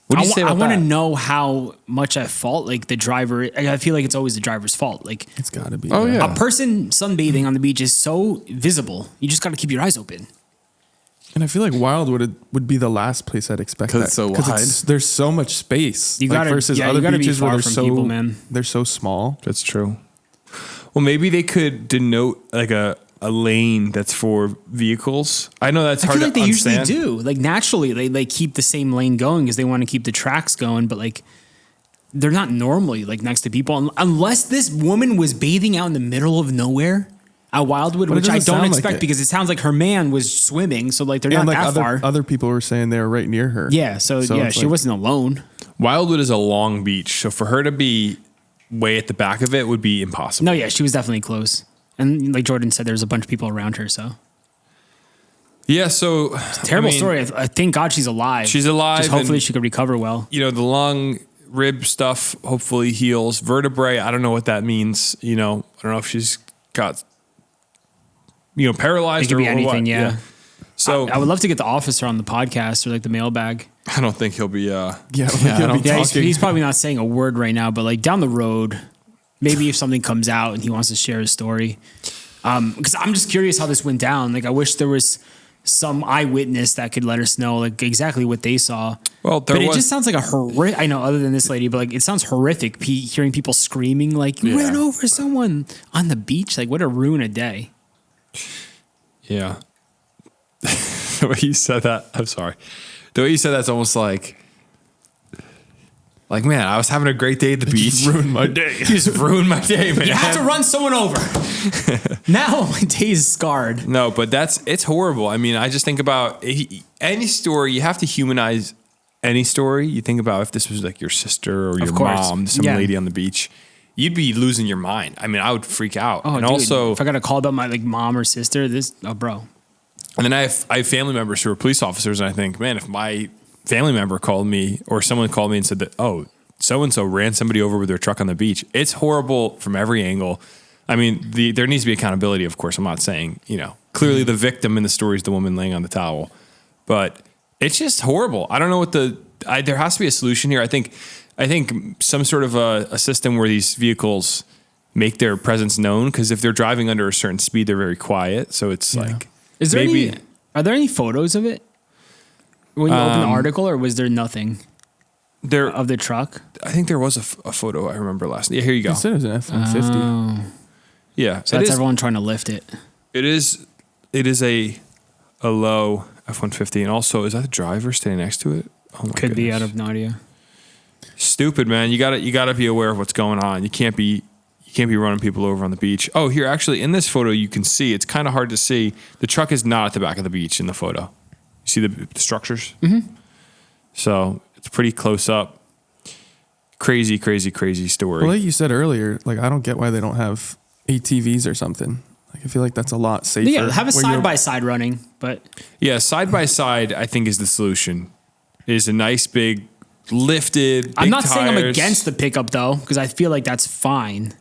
B: What do you say about
C: I want to
B: that?
C: know how much at fault, like the driver. I feel like it's always the driver's fault. Like
E: It's got to be.
D: Oh, yeah.
C: a person sunbathing on the beach is so visible. You just got to keep your eyes open.
E: And I feel like Wildwood would be the last place I'd expect
D: 'Cause
E: that.
D: it's so wide.
E: There's so much space.
C: You gotta-
E: versus
C: yeah, you
E: other
C: gotta be
E: beaches where
C: far
E: they're
C: from
E: so
C: people, man.
E: they're so small.
B: That's true. Well, maybe they could denote like a lane that's for vehicles. I know that's
C: I
B: hard
C: feel like
B: to
C: they usually
B: understand.
C: do. Like naturally, they keep the same lane going because they want to keep the tracks going. But like, they're not normally like next to people unless this woman was bathing out in the middle of nowhere at Wildwood,
E: But it
C: which I
E: doesn't
C: don't
E: sound like
C: expect
E: it.
C: because it sounds like her man was swimming. So like they're not
E: And like
C: that far.
E: other people were saying they were right near her.
C: Yeah. So yeah,
E: it's
C: she
E: like-
C: wasn't alone.
B: Wildwood is a long beach, so for her to be way at the back of it would be impossible.
C: No, yeah, she was definitely close. And like Jordan said, there's a bunch of people around her. So
B: Yeah, so
C: terrible story. I thank God she's alive.
B: She's alive,
C: Just hopefully
B: and-
C: she could recover well.
B: You know, the lung rib stuff hopefully heals. Vertebrae, I don't know what that means. You know, I don't know if she's got, paralyzed
C: It could
B: or
C: be anything.
B: what.
C: Yeah.
B: So
C: I would love to get the officer on the podcast or like the mailbag.
B: I don't think he'll be.
E: Yeah,
D: I
E: he'll
D: don't-
E: be
C: Yeah,
E: talking.
C: he's probably not saying a word right now, but like down the road, maybe if something comes out and he wants to share his story. Because I'm just curious how this went down. Like I wish there was some eyewitness that could let us know like exactly what they saw.
B: Well, there
C: but it
B: was-
C: just sounds like a horrific. I know, other than this lady, but like it sounds horrific. Hearing people screaming like "You ran over someone on the beach." Like what a ruin a day.
B: Yeah. The way you said that, I'm sorry. The way you said that's almost like, man, I was having a great day at the beach.
E: ruined my day.
B: You just ruined my day, man.
C: You have to run someone over. Now my day is scarred.
B: No, but it's horrible. I mean, I just think about any story, you have to humanize any story. You think about if this was like your sister or your
C: course.
B: mom, some
C: Yeah.
B: lady on the beach, you'd be losing your mind. I mean, I would freak out.
C: Oh,
B: and
C: dude,
B: also,
C: if I got a call about my like mom or sister, bro.
B: and then I have family members who are police officers, and I think, man, if my family member called me or someone called me and said that, oh, so-and-so ran somebody over with their truck on the beach, it's horrible from every angle. I mean, there needs to be accountability, of course. I'm not saying, clearly the victim in the story is the woman laying on the towel, but it's just horrible. I don't know what there has to be a solution here. I think some sort of a system where these vehicles make their presence known, because if they're driving under a certain speed, they're very quiet. So it's like,
C: Is there
B: maybe,
C: are there any photos of it when you open the article, or was there nothing
B: there,
C: of the truck?
B: I think there was a photo I remember last. Yeah, here you go.
E: He said it was an F-150.
B: Yeah,
C: So that's everyone trying to lift it.
B: It is a low F-150, and also is that the driver standing next to it? Oh my
C: Could be out
B: goodness.
C: of Nadia.
B: Stupid, man. You gotta be aware of what's going on. You can't be running people over on the beach. Oh, here, actually, in this photo, you can see it's kind of hard to see. The truck is not at the back of the beach in the photo. You see the structures? Mm-hmm. So it's pretty close up. Crazy, crazy, crazy story.
E: Well, like you said earlier, like I don't get why they don't have ATVs or something. Like I feel like that's a lot safer.
C: Yeah, have a
E: where you're-
C: side by side running, but
B: Yeah, side by side, I think is the solution. Is a nice big lifted. Big
C: I'm not saying I'm
B: tires.
C: against the pickup though, because I feel like that's fine.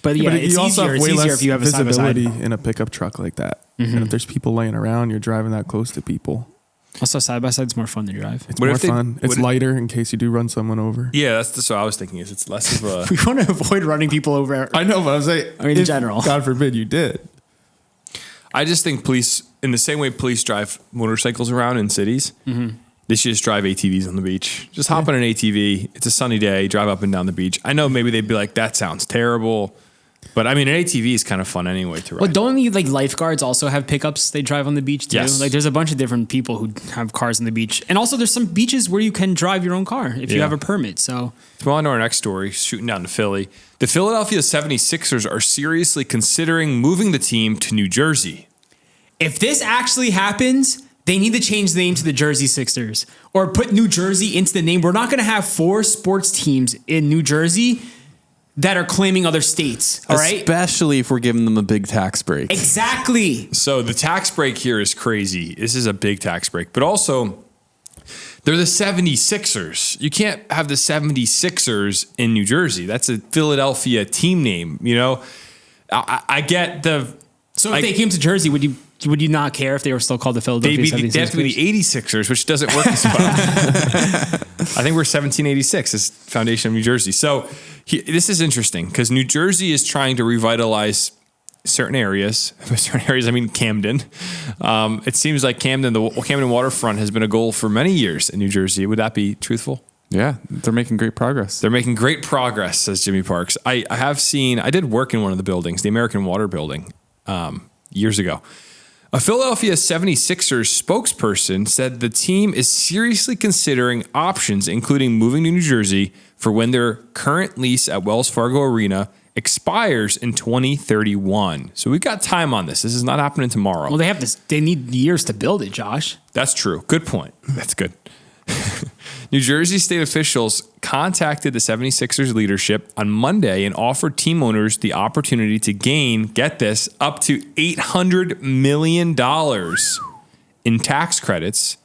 C: But yeah,
E: But
C: it's
E: you also
C: easier.
E: have
C: It's
E: way
C: easier
E: less
C: if you have a side by
E: visibility
C: side.
E: in a pickup truck like that. And if there's people laying around, you're driving that close to people.
C: Also, side by side is more fun to drive.
E: It's
B: What
E: more
B: if they-
E: fun.
B: what
E: It's
B: if-
E: lighter in case you do run someone over.
B: Yeah, that's what I was thinking. Is it's less of a.
C: We want to avoid running people over.
E: I know, but I'm saying,
C: I mean, in general.
E: God forbid you did.
B: I just think police, in the same way police drive motorcycles around in cities, they should just drive ATVs on the beach. Just hop on an ATV. It's a sunny day. Drive up and down the beach. I know maybe they'd be like, "That sounds terrible," but I mean, an ATV is kind of fun anyway to ride.
C: Well, don't like lifeguards also have pickups they drive on the beach too?
B: Yes.
C: Like there's a bunch of different people who have cars on the beach. And also there's some beaches where you can drive your own car if you
B: Yeah.
C: have a permit. So
B: Well, on to our next story, shooting down to Philly. The Philadelphia 76ers are seriously considering moving the team to New Jersey.
C: if this actually happens, they need to change the name to the Jersey Sixers or put New Jersey into the name. We're not going to have 4 sports teams in New Jersey that are claiming other states. All right.
D: Especially if we're giving them a big tax break.
C: Exactly.
B: So the tax break here is crazy. This is a big tax break, but also they're the 76ers. You can't have the 76ers in New Jersey. That's a Philadelphia team name. You know, I get the.
C: So if they came to Jersey, would you not care if they were still called the Philadelphia 76ers?
B: They have to be the 86ers, which doesn't work as well. I think we're 1786 is foundation of New Jersey. So this is interesting because New Jersey is trying to revitalize certain areas. By certain areas, I mean Camden. It seems like the Camden waterfront has been a goal for many years in New Jersey. Would that be truthful?
D: Yeah, they're making great progress.
B: They're making great progress, says Jimmy Parks. I did work in one of the buildings, the American Water Building, years ago. A Philadelphia 76ers spokesperson said the team is seriously considering options, including moving to New Jersey for when their current lease at Wells Fargo Arena expires in 2031. So we've got time on this. This is not happening tomorrow.
C: Well, they have this. They need years to build it, Josh.
B: That's true. Good point. That's good. New Jersey state officials contacted the 76ers leadership on Monday and offered team owners the opportunity to gain, get this, up to $800 million in tax credits,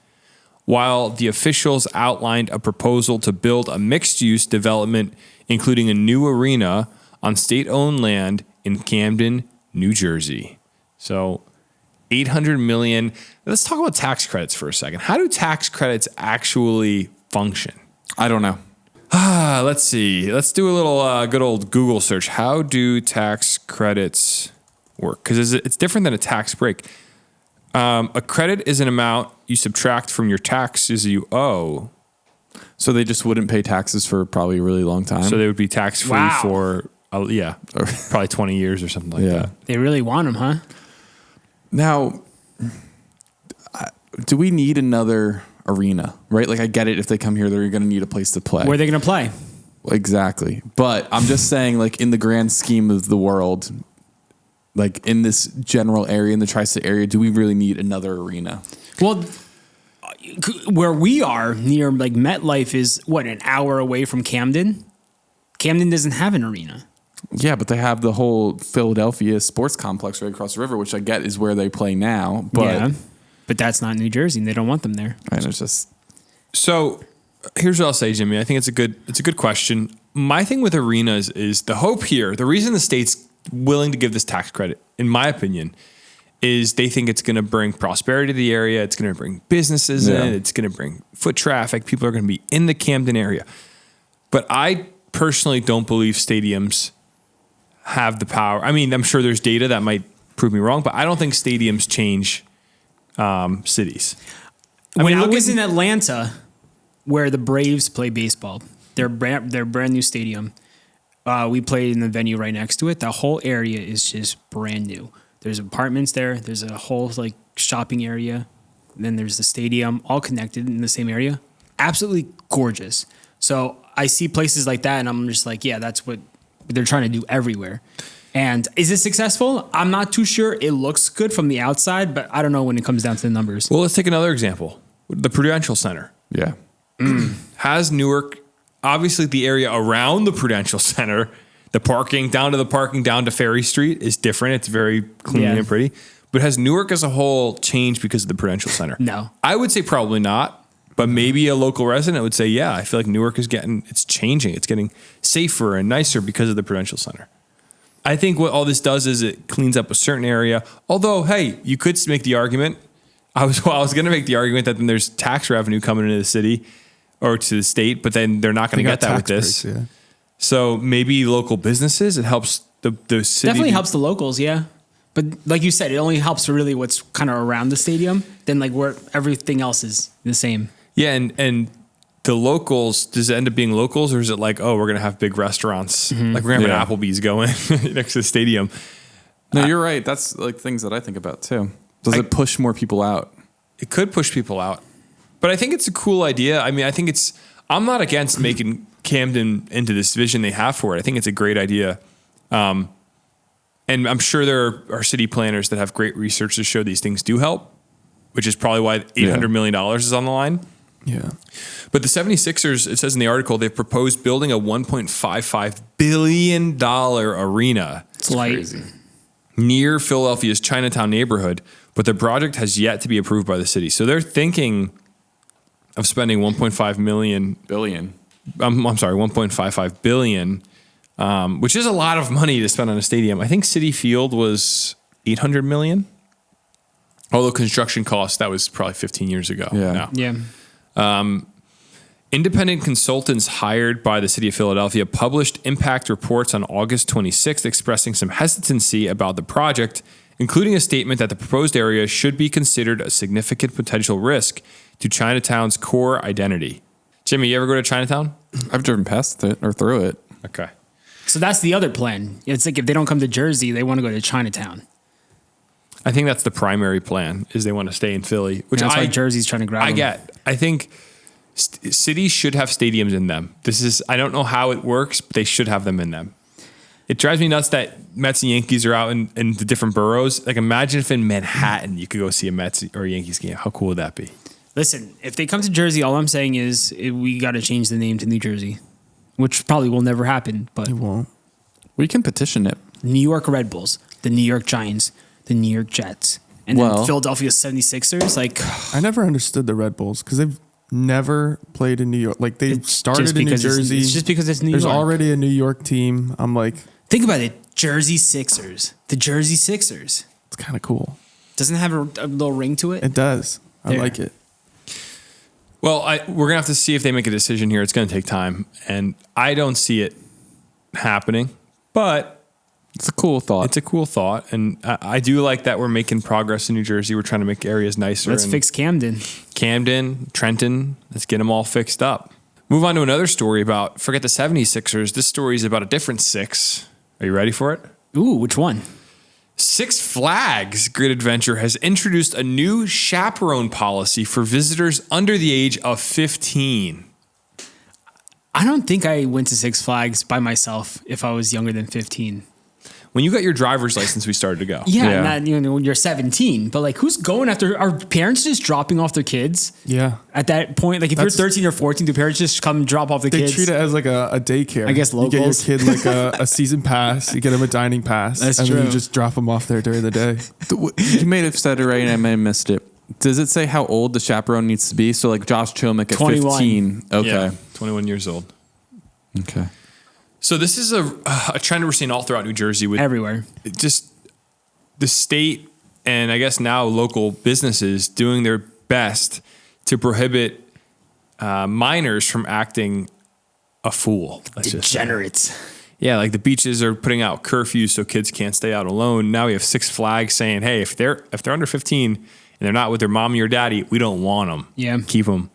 B: while the officials outlined a proposal to build a mixed-use development, including a new arena on state-owned land in Camden, New Jersey. So $800 million. Let's talk about tax credits for a second. How do tax credits actually function?
D: I don't know.
B: Let's see. Let's do a little good old Google search. How do tax credits work? Because it's different than a tax break. A credit is an amount you subtract from your taxes you owe.
D: So they just wouldn't pay taxes for probably a really long time.
B: So they would be tax-free
C: Wow.
B: for, probably 20 years or something like that.
C: They really want them, huh?
D: Now, do we need another arena, right? Like, I get it. If they come here, they're going to need a place to play.
C: Where are they going to play?
D: Exactly. But I'm just saying, like, in the grand scheme of the world, like in this general area, in the tri-state area, do we really need another arena?
C: Well, where we are near like MetLife is what, an hour away from Camden? Camden doesn't have an arena.
D: Yeah, but they have the whole Philadelphia sports complex right across the river, which I get is where they play now. But
C: Yeah, but that's not New Jersey, and they don't want them there.
D: and it's just
B: So here's what I'll say, Jimmy. I think it's a good question. My thing with arenas is the hope here. The reason the state's willing to give this tax credit, in my opinion, is they think it's going to bring prosperity to the area. It's going to bring businesses in. It's going to bring foot traffic. People are going to be in the Camden area. But I personally don't believe stadiums have the power. I mean, I'm sure there's data that might prove me wrong, but I don't think stadiums change cities.
C: When I
B: look
C: was
B: at-
C: in Atlanta, where the Braves play baseball, their brand new stadium, we played in the venue right next to it. The whole area is just brand new. There's apartments there. There's a whole like shopping area. Then there's the stadium, all connected in the same area. Absolutely gorgeous. So I see places like that, and I'm just like, yeah, that's what they're trying to do everywhere. And is it successful? I'm not too sure. It looks good from the outside, but I don't know when it comes down to the numbers.
B: Well, let's take another example. The Prudential Center.
D: yeah.
B: Has Newark, obviously the area around the Prudential Center, the parking, down to Ferry Street is different. It's very clean
C: Yeah.
B: and pretty. But has Newark as a whole changed because of the Prudential Center?
C: No.
B: I would say probably not. But maybe a local resident would say, yeah, I feel like Newark is it's changing. It's getting safer and nicer because of the Prudential Center. I think what all this does is it cleans up a certain area. Although, hey, you could make the argument. I was going to make the argument that then there's tax revenue coming into the city or to the state, but then they're not going to get that with this.
E: Breaks, yeah.
B: So maybe local businesses, it helps the city.
C: Definitely helps the locals, yeah. But like you said, it only helps really what's kind of around the stadium. Then like where everything else is the same.
B: Yeah, and the locals, does it end up being locals or is it like, oh, we're going to have big restaurants? Like we're going to have an Applebee's going next to the stadium.
D: No, you're right. That's like things that I think about too. Does it push more people out?
B: It could push people out. But I think it's a cool idea. I mean, I'm not against making Camden into this vision they have for it. I think it's a great idea. And I'm sure there are city planners that have great research to show these things do help, which is probably why $800 million is on the line.
E: Yeah.
B: But the 76ers, it says in the article, they've proposed building a $1.55 billion arena
C: It's like
D: Crazy.
B: near Philadelphia's Chinatown neighborhood, but the project has yet to be approved by the city. So they're thinking of spending $1.55 billion, which is a lot of money to spend on a stadium. I think Citi Field was $800 million. Although construction costs, that was probably 15 years ago.
D: Yeah.
B: now.
C: yeah.
B: Independent consultants hired by the city of Philadelphia published impact reports on August 26th expressing some hesitancy about the project, including a statement that the proposed area should be considered a significant potential risk to Chinatown's core identity. Jimmy, you ever go to Chinatown?
D: I've driven past it or through it.
B: Okay.
C: So that's the other plan. It's like if they don't come to Jersey, they want to go to Chinatown.
B: I think that's the primary plan is they want to stay in Philly, which
C: That's why Jersey's trying to grab them.
B: I think cities should have stadiums in them. I don't know how it works, but they should have them in them. It drives me nuts that Mets and Yankees are out in the different boroughs. Like imagine if in Manhattan you could go see a Mets or a Yankees game. How cool would that be?
C: Listen, if they come to Jersey, all I'm saying is we got to change the name to New Jersey, which probably will never happen, but
E: It won't.
D: We can petition it.
C: New York Red Bulls, the New York Giants, the New York Jets, and then Philadelphia 76ers. Like,
E: I never understood the Red Bulls because they've never played in New York. Like they started in New Jersey.
C: It's just because it's New
E: There's
C: York.
E: already a New York team. I'm like,
C: Think about it. Jersey Sixers. The Jersey Sixers.
E: it's kind of cool.
C: Doesn't it have a little ring to it?
E: It does. I
C: There.
E: like it.
B: Well, we're gonna have to see if they make a decision here. It's gonna take time, and I don't see it happening. But
D: It's a cool thought.
B: it's a cool thought, and I do like that we're making progress in New Jersey. We're trying to make areas nicer.
C: Let's
B: and
C: fix Camden.
B: Camden, Trenton. Let's get them all fixed up. Move on to another story about forget the 76ers. This story is about a different six. Are you ready for it?
C: Ooh, which one?
B: Six Flags Great Adventure has introduced a new chaperone policy for visitors under the age of 15.
C: I don't think I went to Six Flags by myself if I was younger than 15.
B: When you got your driver's license, we started to go.
C: Yeah, not, when you're 17. But like, who's going after? Are parents just dropping off their kids?
E: Yeah.
C: At that point, like if
E: That's-
C: you're 13 or 14, do parents just come drop off the
E: They
C: kids?
E: treat it as like a daycare.
C: I guess
E: you get your
C: locals.
E: kid like a season pass. You get him a dining pass.
C: That's
E: and then
C: true.
E: you just drop them off there during the day.
D: You may have said it right and I may have missed it. Does it say how old the chaperone needs to be? So like Josh Chomick at
C: 21.
D: 15. Okay.
B: Yeah, 21 years old.
D: Okay.
B: So this is a trend we're seeing all throughout New Jersey with
C: Everywhere.
B: just the state and I guess now local businesses doing their best to prohibit minors from acting a fool. Let's just say.
C: Degenerates.
B: Yeah, like the beaches are putting out curfews so kids can't stay out alone. Now we have Six Flags saying, hey, if they're under 15 and they're not with their mommy or daddy, we don't want them.
C: Yeah.
B: Keep them.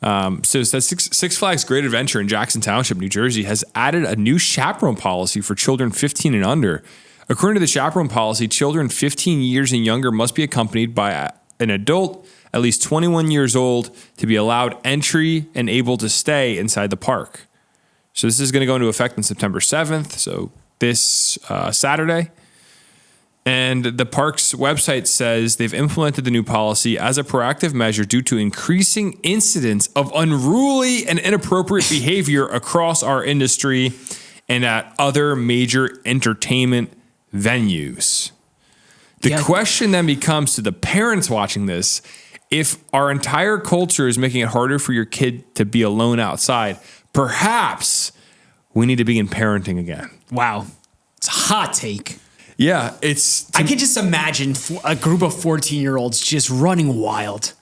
B: So it's that Six Flags Great Adventure in Jackson Township, New Jersey, has added a new chaperone policy for children 15 and under. According to the chaperone policy, children 15 years and younger must be accompanied by an adult at least 21 years old to be allowed entry and able to stay inside the park. So this is going to go into effect on September 7th, so this Saturday. And the park's website says they've implemented the new policy as a proactive measure due to increasing incidents of unruly and inappropriate behavior across our industry and at other major entertainment venues. The question then becomes to the parents watching this, if our entire culture is making it harder for your kid to be alone outside, perhaps we need to begin parenting again.
C: Wow. It's a hot take.
B: Yeah,
C: I could just imagine a group of 14-year-olds just running wild.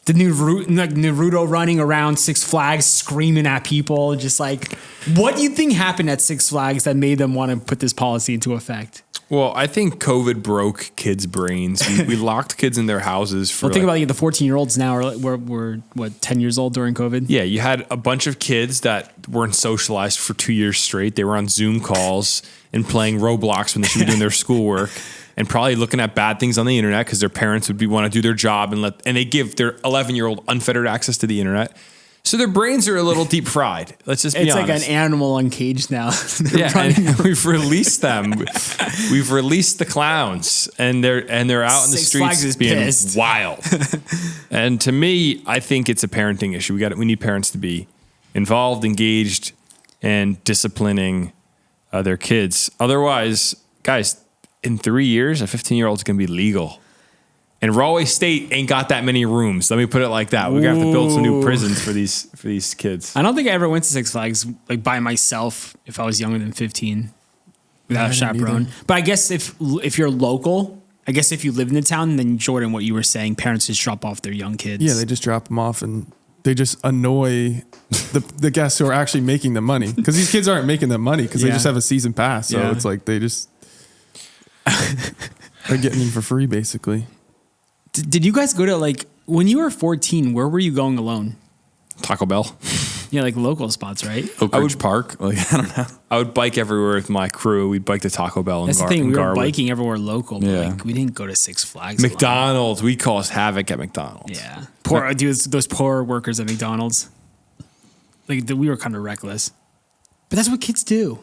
C: The new Naruto running around Six Flags, screaming at people. Just like, what do you think happened at Six Flags that made them want to put this policy into effect?
B: Well, I think COVID broke kids' brains. We locked kids in their houses for.
C: Well, think about it, the 14-year-olds now were what, 10 years old during COVID?
B: Yeah, you had a bunch of kids that weren't socialized for 2 years straight. They were on Zoom calls and playing Roblox when they should be doing their schoolwork, and probably looking at bad things on the internet because their parents would want to do their job and they give their 11-year-old unfettered access to the internet. So their brains are a little deep fried. Let's just be honest.
C: It's like an animal uncaged now.
B: Yeah, and we've released them. We've released the clowns, and they're out in the
C: Six
B: streets
C: Flags is
B: being
C: pissed.
B: wild. And to me, I think it's a parenting issue. We need parents to be involved, engaged, and disciplining their kids. Otherwise, guys, in 3 years, a 15-year-old is going to be legal. And Rahway State ain't got that many rooms. Let me put it like that. We're gonna have to build some new prisons for these kids.
C: I don't think I ever went to Six Flags like by myself if I was younger than 15 without a chaperone. But I guess if you're local, I guess if you live in the town, then Jordan, what you were saying, parents just drop off their young kids.
E: Yeah, they just drop them off and they just annoy the guests who are actually making the money because these kids aren't making the money because they just have a season pass. So it's like they just are getting in for free basically.
C: Did you guys go to like when you were 14? Where were you going alone?
B: Taco Bell.
C: Yeah, like local spots, right?
D: Oak Ridge Park. Like, I don't know.
B: I would bike everywhere with my crew. We'd bike to Taco Bell
C: That's
B: and
C: the thing. We were
B: Garwood.
C: biking everywhere local, but
D: Yeah.
C: like we didn't go to Six Flags. a lot.
B: McDonald's. We cause havoc at McDonald's.
C: Yeah, poor dude. Those poor workers at McDonald's. Like we were kind of reckless, but that's what kids do.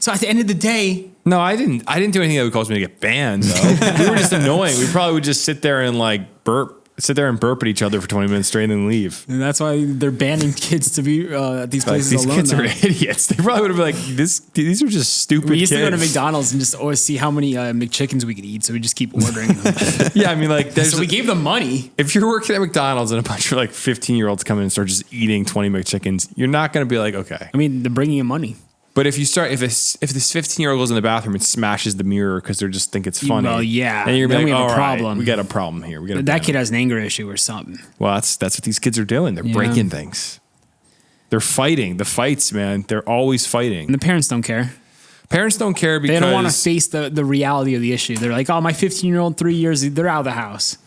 C: So at the end of the day,
B: No, I didn't do anything that would cause me to get banned, though. We were just annoying. We probably would just sit there and sit there and burp at each other for 20 minutes straight and then leave.
C: and that's why they're banning kids to be at these
B: Like,
C: places
B: these
C: alone.
B: kids
C: now.
B: are idiots. They probably would have been like, these are just stupid
C: We used
B: kids.
C: to go to McDonald's and just always see how many McChickens we could eat, so we just keep ordering them.
B: Yeah, I mean, like,
C: So we gave them money.
B: if you're working at McDonald's and a bunch of like 15-year-olds come in and start just eating 20 McChickens, you're not going to be like, okay.
C: I mean, they're bringing in money.
B: But if this 15-year-old goes in the bathroom and smashes the mirror because they just think it's funny,
C: Well, yeah,
B: then you're
C: then
B: gonna be
C: we
B: like,
C: have a
B: all right,
C: problem.
B: we got a problem here. We got
C: That kid has an anger issue or something.
B: Well, that's what these kids are doing. They're
C: Yeah.
B: breaking things. They're fighting. The fights, man. They're always
C: And
B: fighting.
C: the parents don't care.
B: Parents don't care because
C: They don't want to face the reality of the issue. They're like, oh, my 15-year-old, 3 years, they're out of the house.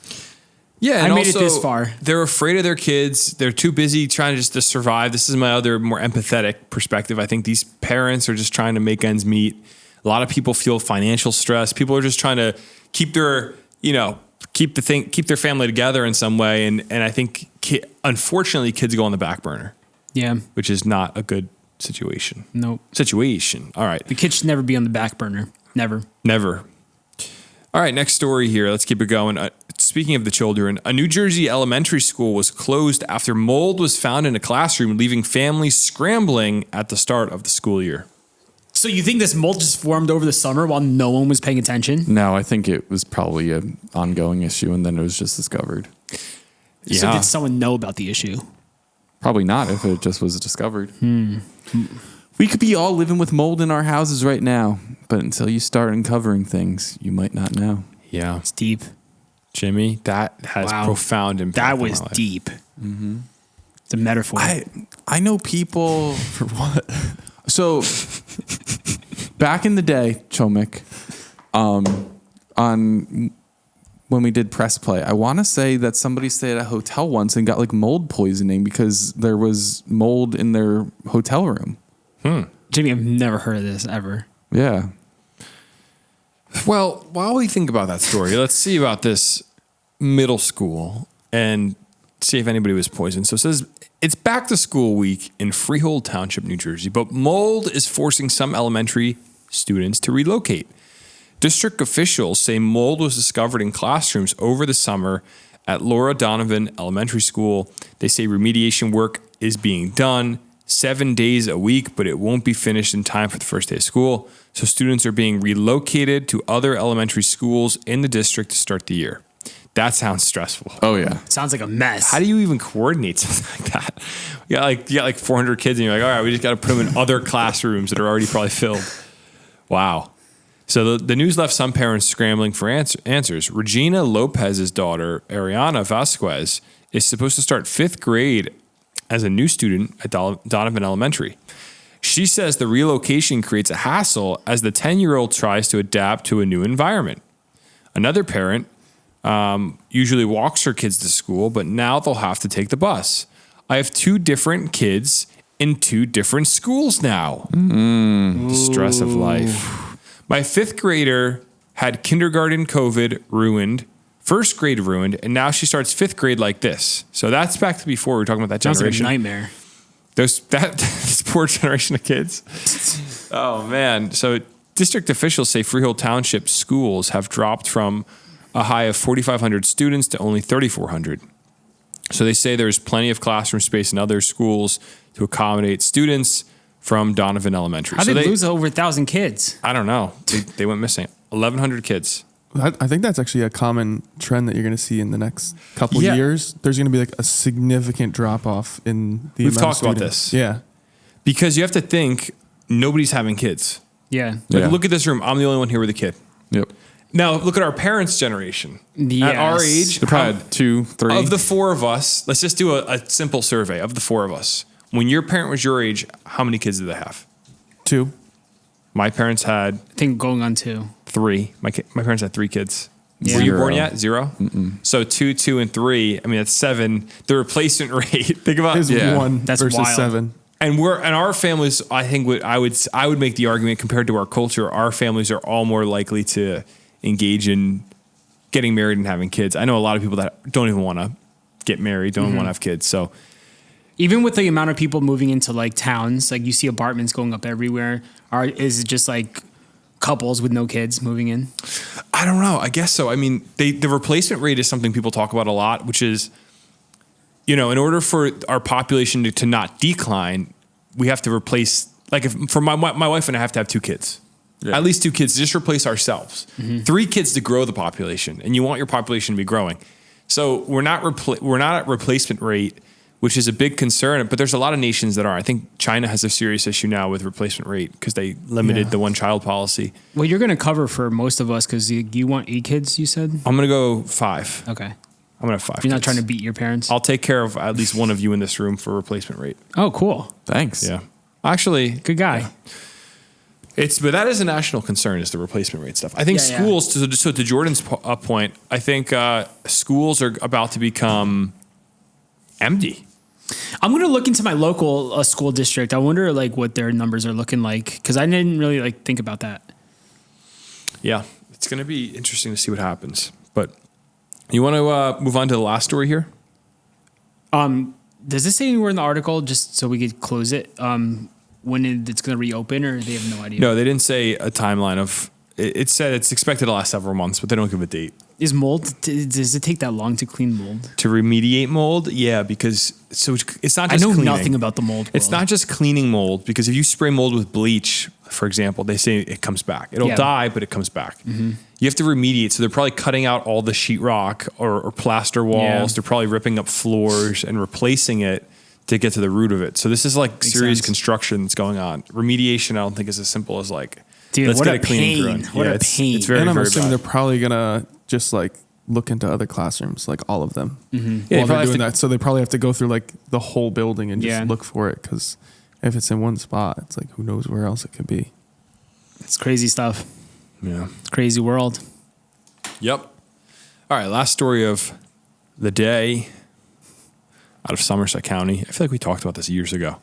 B: Yeah,
C: I
B: and
C: made it
B: also,
C: this far.
B: They're afraid of their kids. They're too busy trying to survive. This is my other more empathetic perspective. I think these parents are just trying to make ends meet. A lot of people feel financial stress. People are just trying to keep their family together in some way. And I think unfortunately kids go on the back burner,
C: Yeah.
B: which is not a good situation.
C: Nope.
B: All right.
C: The kid should never be on the back burner. Never.
B: Never. All right, next story here. Let's keep it going. Speaking of the children, a New Jersey elementary school was closed after mold was found in a classroom, leaving families scrambling at the start of the school year.
C: So you think this mold just formed over the summer while no one was paying attention?
D: No, I think it was probably an ongoing issue, and then it was just discovered.
C: So
B: Yeah.
C: did someone know about the issue?
D: Probably not if it just was discovered. We could be all living with mold in our houses right now, but until you start uncovering things, you might not know.
B: Yeah.
C: It's deep.
B: Jimmy, that has
C: Wow.
B: profound impact.
C: That
B: on my
C: was
B: life.
C: deep. It's a metaphor.
D: I know people for what? So back in the day, Chomik, on when we did press play, I want to say that somebody stayed at a hotel once and got like mold poisoning because there was mold in their hotel room.
C: Jimmy, I've never heard of this ever.
D: Yeah.
B: Well, while we think about that story, let's see about this middle school and see if anybody was poisoned. So it says it's back to school week in Freehold Township, New Jersey, but mold is forcing some elementary students to relocate. District officials say mold was discovered in classrooms over the summer at Laura Donovan Elementary School. They say remediation work is being done 7 days a week, but it won't be finished in time for the first day of school. So students are being relocated to other elementary schools in the district to start the year. That sounds stressful.
D: Oh yeah.
C: Sounds like a mess.
B: How do you even coordinate something like that? You got like 400 kids and you're like, all right, we just got to put them in other classrooms that are already probably filled. Wow. So the news left some parents scrambling for answers. Regina Lopez's daughter, Ariana Vasquez, is supposed to start 5th grade as a new student at Donovan Elementary. She says the relocation creates a hassle as the 10-year-old tries to adapt to a new environment. Another parent usually walks her kids to school, but now they'll have to take the bus. I have 2 different kids in 2 different schools now. The stress of life. My 5th grader had kindergarten COVID ruined, 1st grade ruined, and now she starts 5th grade like this. So that's back to before we were talking about that
C: Sounds like a
B: generation.
C: nightmare.
B: This poor generation of kids. Oh man. So district officials say Freehold Township schools have dropped from a high of 4,500 students to only 3,400. So they say there's plenty of classroom space in other schools to accommodate students from Donovan Elementary.
C: How
B: so
C: did
B: they
C: they lose over 1,000 kids?
B: I don't know. They went missing. 1,100 kids.
E: I think that's actually a common trend that you're going to see in the next couple
B: Yeah.
E: years. There's going to be like a significant drop off in the
B: We've
E: amount of
B: talked about
E: students.
B: this.
E: Yeah.
B: Because you have to think nobody's having kids.
C: Yeah.
B: Like,
D: Yeah.
B: look at this room. I'm the only one here with a kid.
D: Yep.
B: Now look at our parents' generation. At our
C: Yes.
B: age,
D: They probably had 2, 3.
B: of the 4 of us, let's just do a simple survey of the 4 of us. When your parent was your age, how many kids did they have?
E: 2.
B: My parents had
C: I think going on 2.
B: 3. My parents had 3 kids. Were you born yet? 0? Mm-mm. So 2, 2, and 3. I mean, that's 7. The replacement rate. Think about
E: Is 1
C: That's
E: versus
C: wild.
E: 7.
B: And our families, I think I would make the argument compared to our culture, our families are all more likely to engage in getting married and having kids. I know a lot of people that don't even want to get married, don't want to have kids. So
C: Even with the amount of people moving into like towns, like you see apartments going up everywhere. Is it just like couples with no kids moving in?
B: I don't know. I guess so. I mean, the replacement rate is something people talk about a lot, which is, in order for our population to not decline, we have to replace, like for my wife and I have to have 2 kids. Yeah. At least 2 kids to just replace ourselves. 3 kids to grow the population, and you want your population to be growing. So we're not at replacement rate, which is a big concern. But there's a lot of nations that are. I think China has a serious issue now with replacement rate because they limited the 1-child policy.
C: Well, you're going to cover for most of us because you want 8 kids, you said?
B: I'm going to go 5.
C: Okay.
B: I'm going to have 5
C: You're not
B: kids.
C: trying to beat your parents?
B: I'll take care of at least one of you in this room for replacement rate.
C: Oh, cool.
D: Thanks.
B: Yeah. Actually,
C: Good guy.
B: but that is a national concern, is the replacement rate stuff. I think schools, so to Jordan's point, I think schools are about to become empty.
C: I'm going to look into my local school district. I wonder like what their numbers are looking like because I didn't really like think about that.
B: Yeah, it's going to be interesting to see what happens. But you want to move on to the last story here?
C: Does this say anywhere in the article just so we could close it? When it's going to reopen, or they have no idea?
B: No, they didn't say a timeline of. It said it's expected to last several months, but they don't give a date.
C: Is mold? Does it take that long to clean mold?
B: To remediate mold, yeah, because it's not just.
C: I know
B: cleaning.
C: nothing about the mold.
B: It's not just cleaning mold, because if you spray mold with bleach, for example, they say it comes back. It'll die, but it comes back. Mm-hmm. You have to remediate. So they're probably cutting out all the sheetrock or plaster walls. Yeah. They're probably ripping up floors and replacing it to get to the root of it. So this is like Makes serious sense. Construction that's going on. Remediation, I don't think is as simple as like,
C: dude,
B: let's
C: what
B: get
C: a pain.
B: Run.
C: What a pain.
B: It's very,
E: and I'm
B: very
E: assuming
B: bad.
E: they're probably going to just like look into other classrooms, like all of them.
B: Mm-hmm.
E: While they're doing that. So they probably have to go through like the whole building and just look for it. Because if it's in one spot, it's like, who knows where else it could be.
C: It's crazy stuff.
B: Yeah.
C: It's a crazy world.
B: Yep. All right. Last story of the day out of Somerset County. I feel like we talked about this years ago.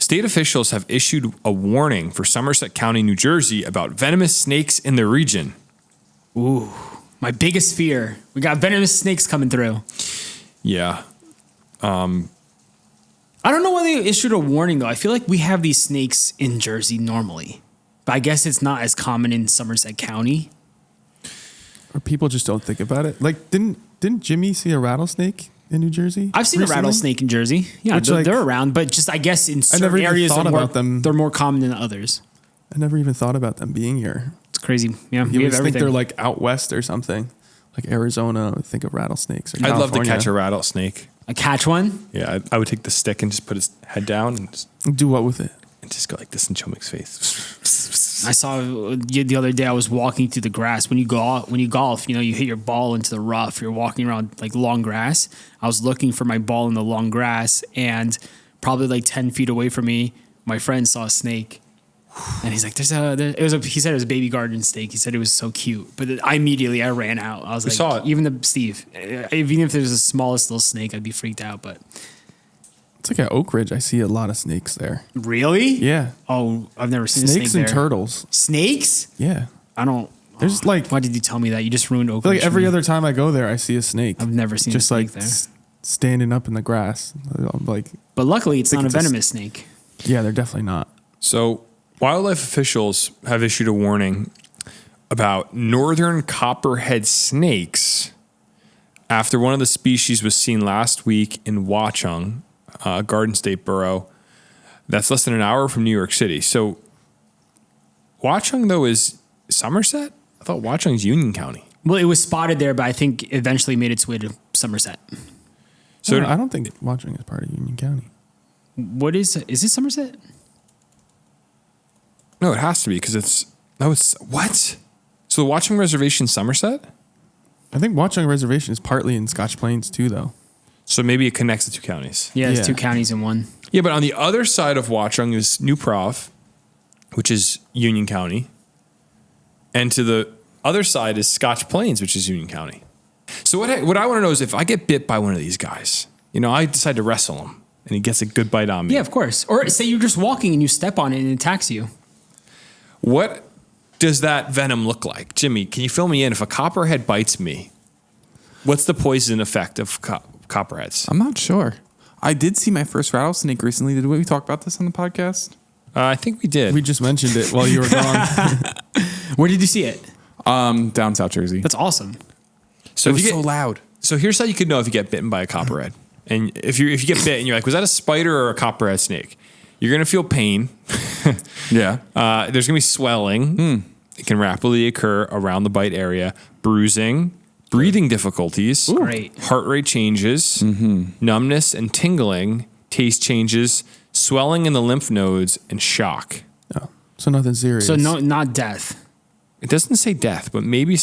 B: State officials have issued a warning for Somerset County, New Jersey about venomous snakes in the region.
C: Ooh, my biggest fear. We got venomous snakes coming through.
B: Yeah.
C: I don't know why they issued a warning, though. I feel like we have these snakes in Jersey normally. But I guess it's not as common in Somerset County.
E: Or people just don't think about it. Like, didn't Jimmy see a rattlesnake in New Jersey?
C: I've seen
E: recently?
C: a rattlesnake in Jersey. Yeah, they're around, but just I guess in certain areas they're more common than others.
E: I never even thought about them being here.
C: It's crazy. Yeah,
E: you would think they're like out west or something, like Arizona. I would think of rattlesnakes. Or
B: I'd love to catch a rattlesnake.
C: A catch one?
B: Yeah, I would take the stick and just put his head down and just
E: do what with it?
B: And just go like this in Chomik's face.
C: I saw the other day. I was walking through the grass. When you golf, you hit your ball into the rough. You're walking around like long grass. I was looking for my ball in the long grass, and probably like 10 feet away from me, my friend saw a snake. And he's like, he said it was a baby garden snake. He said it was so cute. But I ran out. I was like,
B: saw it.
C: Even if there's the smallest little snake, I'd be freaked out. But
E: it's like at Oak Ridge. I see a lot of snakes there.
C: Really?
E: Yeah.
C: Oh, I've never seen
E: snakes
C: a snake
E: and turtles.
C: Snakes?
E: Yeah.
C: I don't.
E: There's like.
C: Why did you tell me that? You just ruined Oak Ridge.
E: Like every other time I go there, I see a snake.
C: I've never seen
E: just
C: a snake
E: like
C: there.
E: Standing up in the grass. I'm like.
C: But luckily, it's not a venomous snake.
E: Yeah, they're definitely not.
B: So wildlife officials have issued a warning about northern copperhead snakes after one of the species was seen last week in Watchung, Garden State Borough. That's less than an hour from New York City. So Watchung, though, is Somerset? I thought Watchung's Union County.
C: Well, it was spotted there, but I think eventually made its way to Somerset.
E: So I don't think Watchung is part of Union County.
C: What is it Somerset?
B: No, it has to be because it's what? So the Watchung Reservation, Somerset?
E: I think Watchung Reservation is partly in Scotch Plains too, though.
B: So maybe it connects the two counties.
C: Yeah, it's 2 counties in one.
B: Yeah, but on the other side of Watchung is New Prov, which is Union County. And to the other side is Scotch Plains, which is Union County. So what I want to know is if I get bit by one of these guys, I decide to wrestle him and he gets a good bite on me.
C: Yeah, of course. Or say you're just walking and you step on it and it attacks you.
B: What does that venom look like? Jimmy, can you fill me in? If a copperhead bites me, what's the poison effect of copperheads?
D: I'm not sure. I did see my first rattlesnake recently. Did we talk about this on the podcast?
B: I think we did.
E: We just mentioned it while you were gone.
C: Where did you see it?
D: Down South Jersey.
C: That's awesome.
B: So
D: It was so loud.
B: So here's how you could know if you get bitten by a copperhead. And if you get bit and you're like, was that a spider or a copperhead snake? You're going to feel pain.
D: Yeah.
B: There's going to be swelling. It can rapidly occur around the bite area. Bruising, breathing difficulties,
C: Great.
B: heart rate changes, numbness and tingling, taste changes, swelling in the lymph nodes, and shock.
E: Oh, so nothing serious.
C: So not death.
B: It doesn't say death, but maybe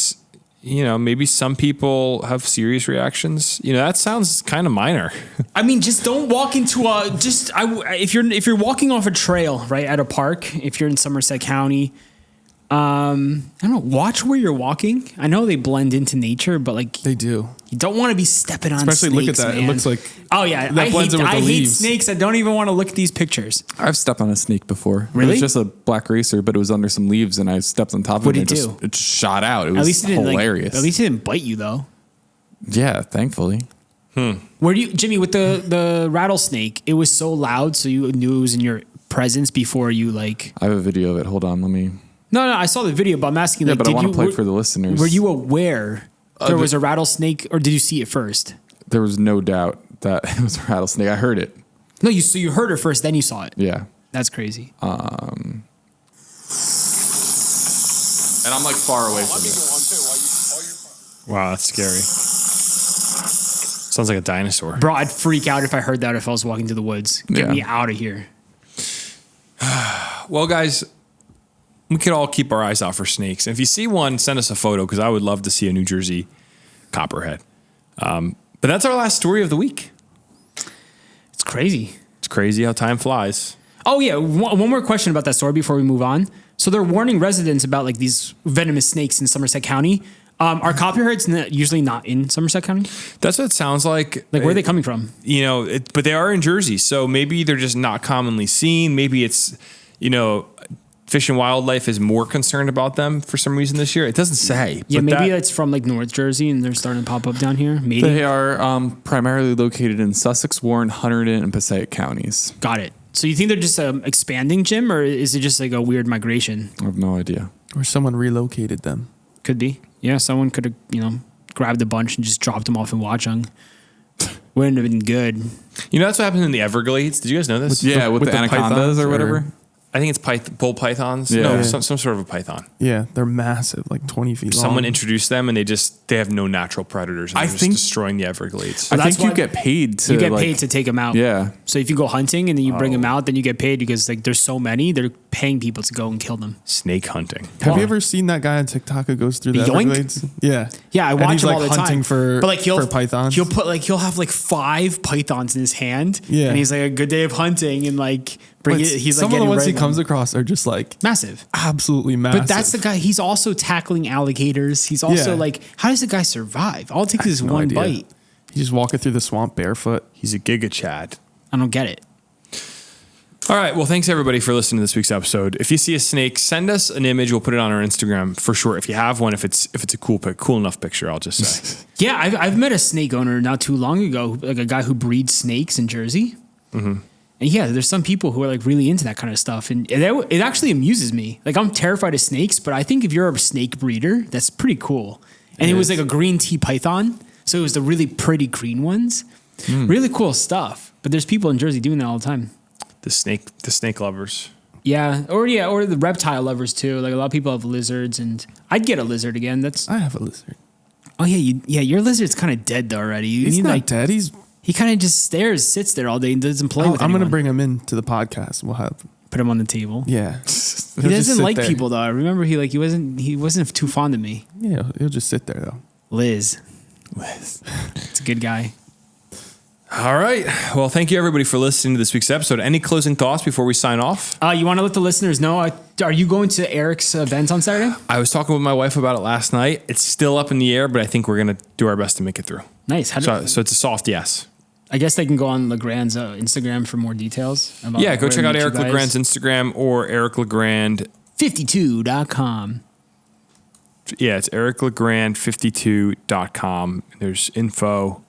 B: some people have serious reactions. That sounds kind of minor.
C: I mean, just don't walk into if you're walking off a trail, right, at a park, if you're in Somerset County, I don't know, watch where you're walking. I know they blend into nature, but like
E: they do.
C: you don't want to be stepping on
E: Especially
C: snakes,
E: look at that.
C: man.
E: It looks like
C: oh yeah,
E: that blends in with the
C: I hate
E: leaves.
C: snakes. I don't even want to look at these pictures.
D: I've stepped on a snake before. It
C: Really?
D: was just a black racer, but it was under some leaves, and I stepped on top of
C: What'd
D: it.
C: it
D: And
C: do?
D: it just shot out. It was
C: At least it didn't
D: hilarious.
C: at least it didn't bite you though.
D: Yeah, thankfully.
C: Where do you, Jimmy, with the rattlesnake? It was so loud, so you knew it was in your presence before you like.
D: I have a video of it. Hold on, let me.
C: No, I saw the video, but I'm asking.
D: Yeah,
C: Like,
D: but I
C: did
D: want
C: you
D: to play it for the listeners.
C: Were you aware there was a rattlesnake, or did you see it first?
D: There was no doubt that it was a rattlesnake. I heard it.
C: No, you heard it first, then you saw it.
D: Yeah.
C: That's crazy.
D: And I'm like far away from it.
B: Wow, that's scary. Sounds like a dinosaur.
C: Bro, I'd freak out if I heard that if I was walking to the woods. Get
D: Yeah.
C: me out of here.
B: Well, guys, we could all keep our eyes out for snakes. And if you see one, send us a photo because I would love to see a New Jersey copperhead. But that's our last story of the week.
C: It's crazy.
B: It's crazy how time flies.
C: Oh yeah, one more question about that story before we move on. So they're warning residents about like these venomous snakes in Somerset County. Are copperheads usually not in Somerset County?
B: That's what it sounds like.
C: Like where are they coming from?
B: But they are in Jersey. So maybe they're just not commonly seen. Maybe it's, Fish and Wildlife is more concerned about them for some reason this year. It doesn't say.
C: Yeah,
B: but
C: maybe that's from like North Jersey and they're starting to pop up down here. Maybe.
D: They are primarily located in Sussex, Warren, Hunterdon, and Passaic counties.
C: Got it. So you think they're just expanding, Jim, or is it just like a weird migration?
D: I have no idea.
E: or someone relocated them.
C: Could be. Yeah, someone could have, grabbed a bunch and just dropped them off in Watchung. Wouldn't have been good.
B: That's what happens in the Everglades. Did you guys know this?
D: Yeah, with the anacondas
E: pythons
D: or whatever.
B: I think it's bull pythons.
D: Yeah.
B: No,
D: Yeah.
B: some sort of a python.
E: Yeah, they're massive, like 20 feet long.
B: Someone introduced them and they have no natural predators. And
D: I
B: they're just
D: think-
B: destroying the Everglades.
D: I
C: that's
D: think you
C: why-
D: get paid to
C: You get paid to take them out.
D: Yeah.
C: So if you go hunting and then you bring them out, then you get paid because like there's so many, they're paying people to go and kill them.
B: Snake hunting.
E: Have you ever seen that guy on TikTok who goes through the
C: Yoink?
E: Everglades? Yeah.
C: Yeah, I
E: And
C: watch
E: he's,
C: him
E: like,
C: all the
E: hunting
C: time.
E: for pythons.
C: He'll have like 5 pythons in his hand.
E: Yeah.
C: And he's like a good day of hunting and like bring
E: But
C: it. He's
E: some
C: like
E: of the
C: getting
E: ones
C: rid
E: he
C: of
E: comes
C: them.
E: across are just like
C: Massive.
E: absolutely massive.
C: But that's the guy. He's also tackling alligators. He's also
E: Yeah.
C: like, how does the guy survive? All it takes is
E: no
C: one
E: idea.
C: bite.
E: He's just walking through the swamp barefoot.
B: He's a giga chad.
C: I don't get it.
B: All right. Well, thanks everybody for listening to this week's episode. If you see a snake, send us an image. We'll put it on our Instagram for sure. If you have one, if it's a cool enough picture, I'll just say.
C: Yeah, I've met a snake owner not too long ago, like a guy who breeds snakes in Jersey. Mm-hmm. And yeah, there's some people who are like really into that kind of stuff. And it actually amuses me. Like I'm terrified of snakes, but I think if you're a snake breeder, that's pretty cool. And it was like a green tea python. So it was the really pretty green ones. Really cool stuff. But there's people in Jersey doing that all the time.
B: The snake lovers.
C: Yeah, or the reptile lovers too. Like a lot of people have lizards, and I'd get a lizard again.
E: I have a lizard.
C: Oh yeah, your lizard's kind of dead already. You
E: He's
C: need
E: not
C: like
E: dead.
C: he kind of just sits there all day and doesn't play with
E: I'm
C: anyone.
E: gonna bring him into the podcast. We'll have
C: Put him on the table.
E: yeah.
C: He doesn't like people though. I remember he wasn't too fond of me.
E: Yeah, he'll just sit there though.
C: Liz. It's a good guy.
B: All right. Well, thank you everybody for listening to this week's episode. Any closing thoughts before we sign off?
C: You want to let the listeners know, are you going to Eric's event on Saturday?
B: I was talking with my wife about it last night. It's still up in the air, but I think we're going to do our best to make it through.
C: Nice.
B: So it's a soft yes.
C: I guess they can go on Legrand's Instagram for more details. About
B: Go check out Eric Legrand's Instagram or Eric Legrand.
C: 52.com.
B: Yeah, it's ericlegrand52.com. There's info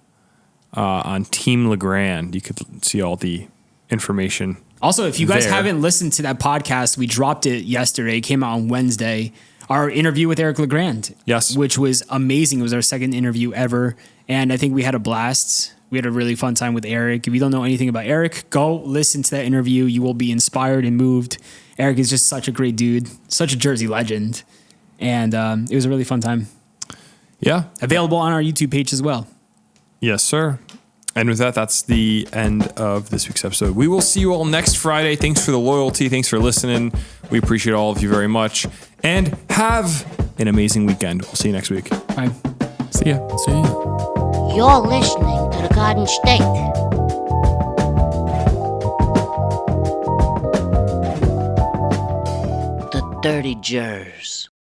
B: on Team Legrand. You could see all the information.
C: Also, if you guys
B: there.
C: haven't listened to that podcast, we dropped it yesterday. It came out on Wednesday. Our interview with Eric Legrand.
B: Yes.
C: Which was amazing. It was our second interview ever. And I think we had a blast. We had a really fun time with Eric. If you don't know anything about Eric, go listen to that interview. You will be inspired and moved. Eric is just such a great dude, such a Jersey legend. And it was a really fun time.
B: Yeah.
C: Available on our YouTube page as well.
B: Yes, sir. And with that, that's the end of this week's episode. We will see you all next Friday. Thanks for the loyalty. Thanks for listening. We appreciate all of you very much. And have an amazing weekend. We'll see you next week.
C: Bye.
B: See ya.
D: See ya.
A: You're listening to the Garden State. The Dirty Jers.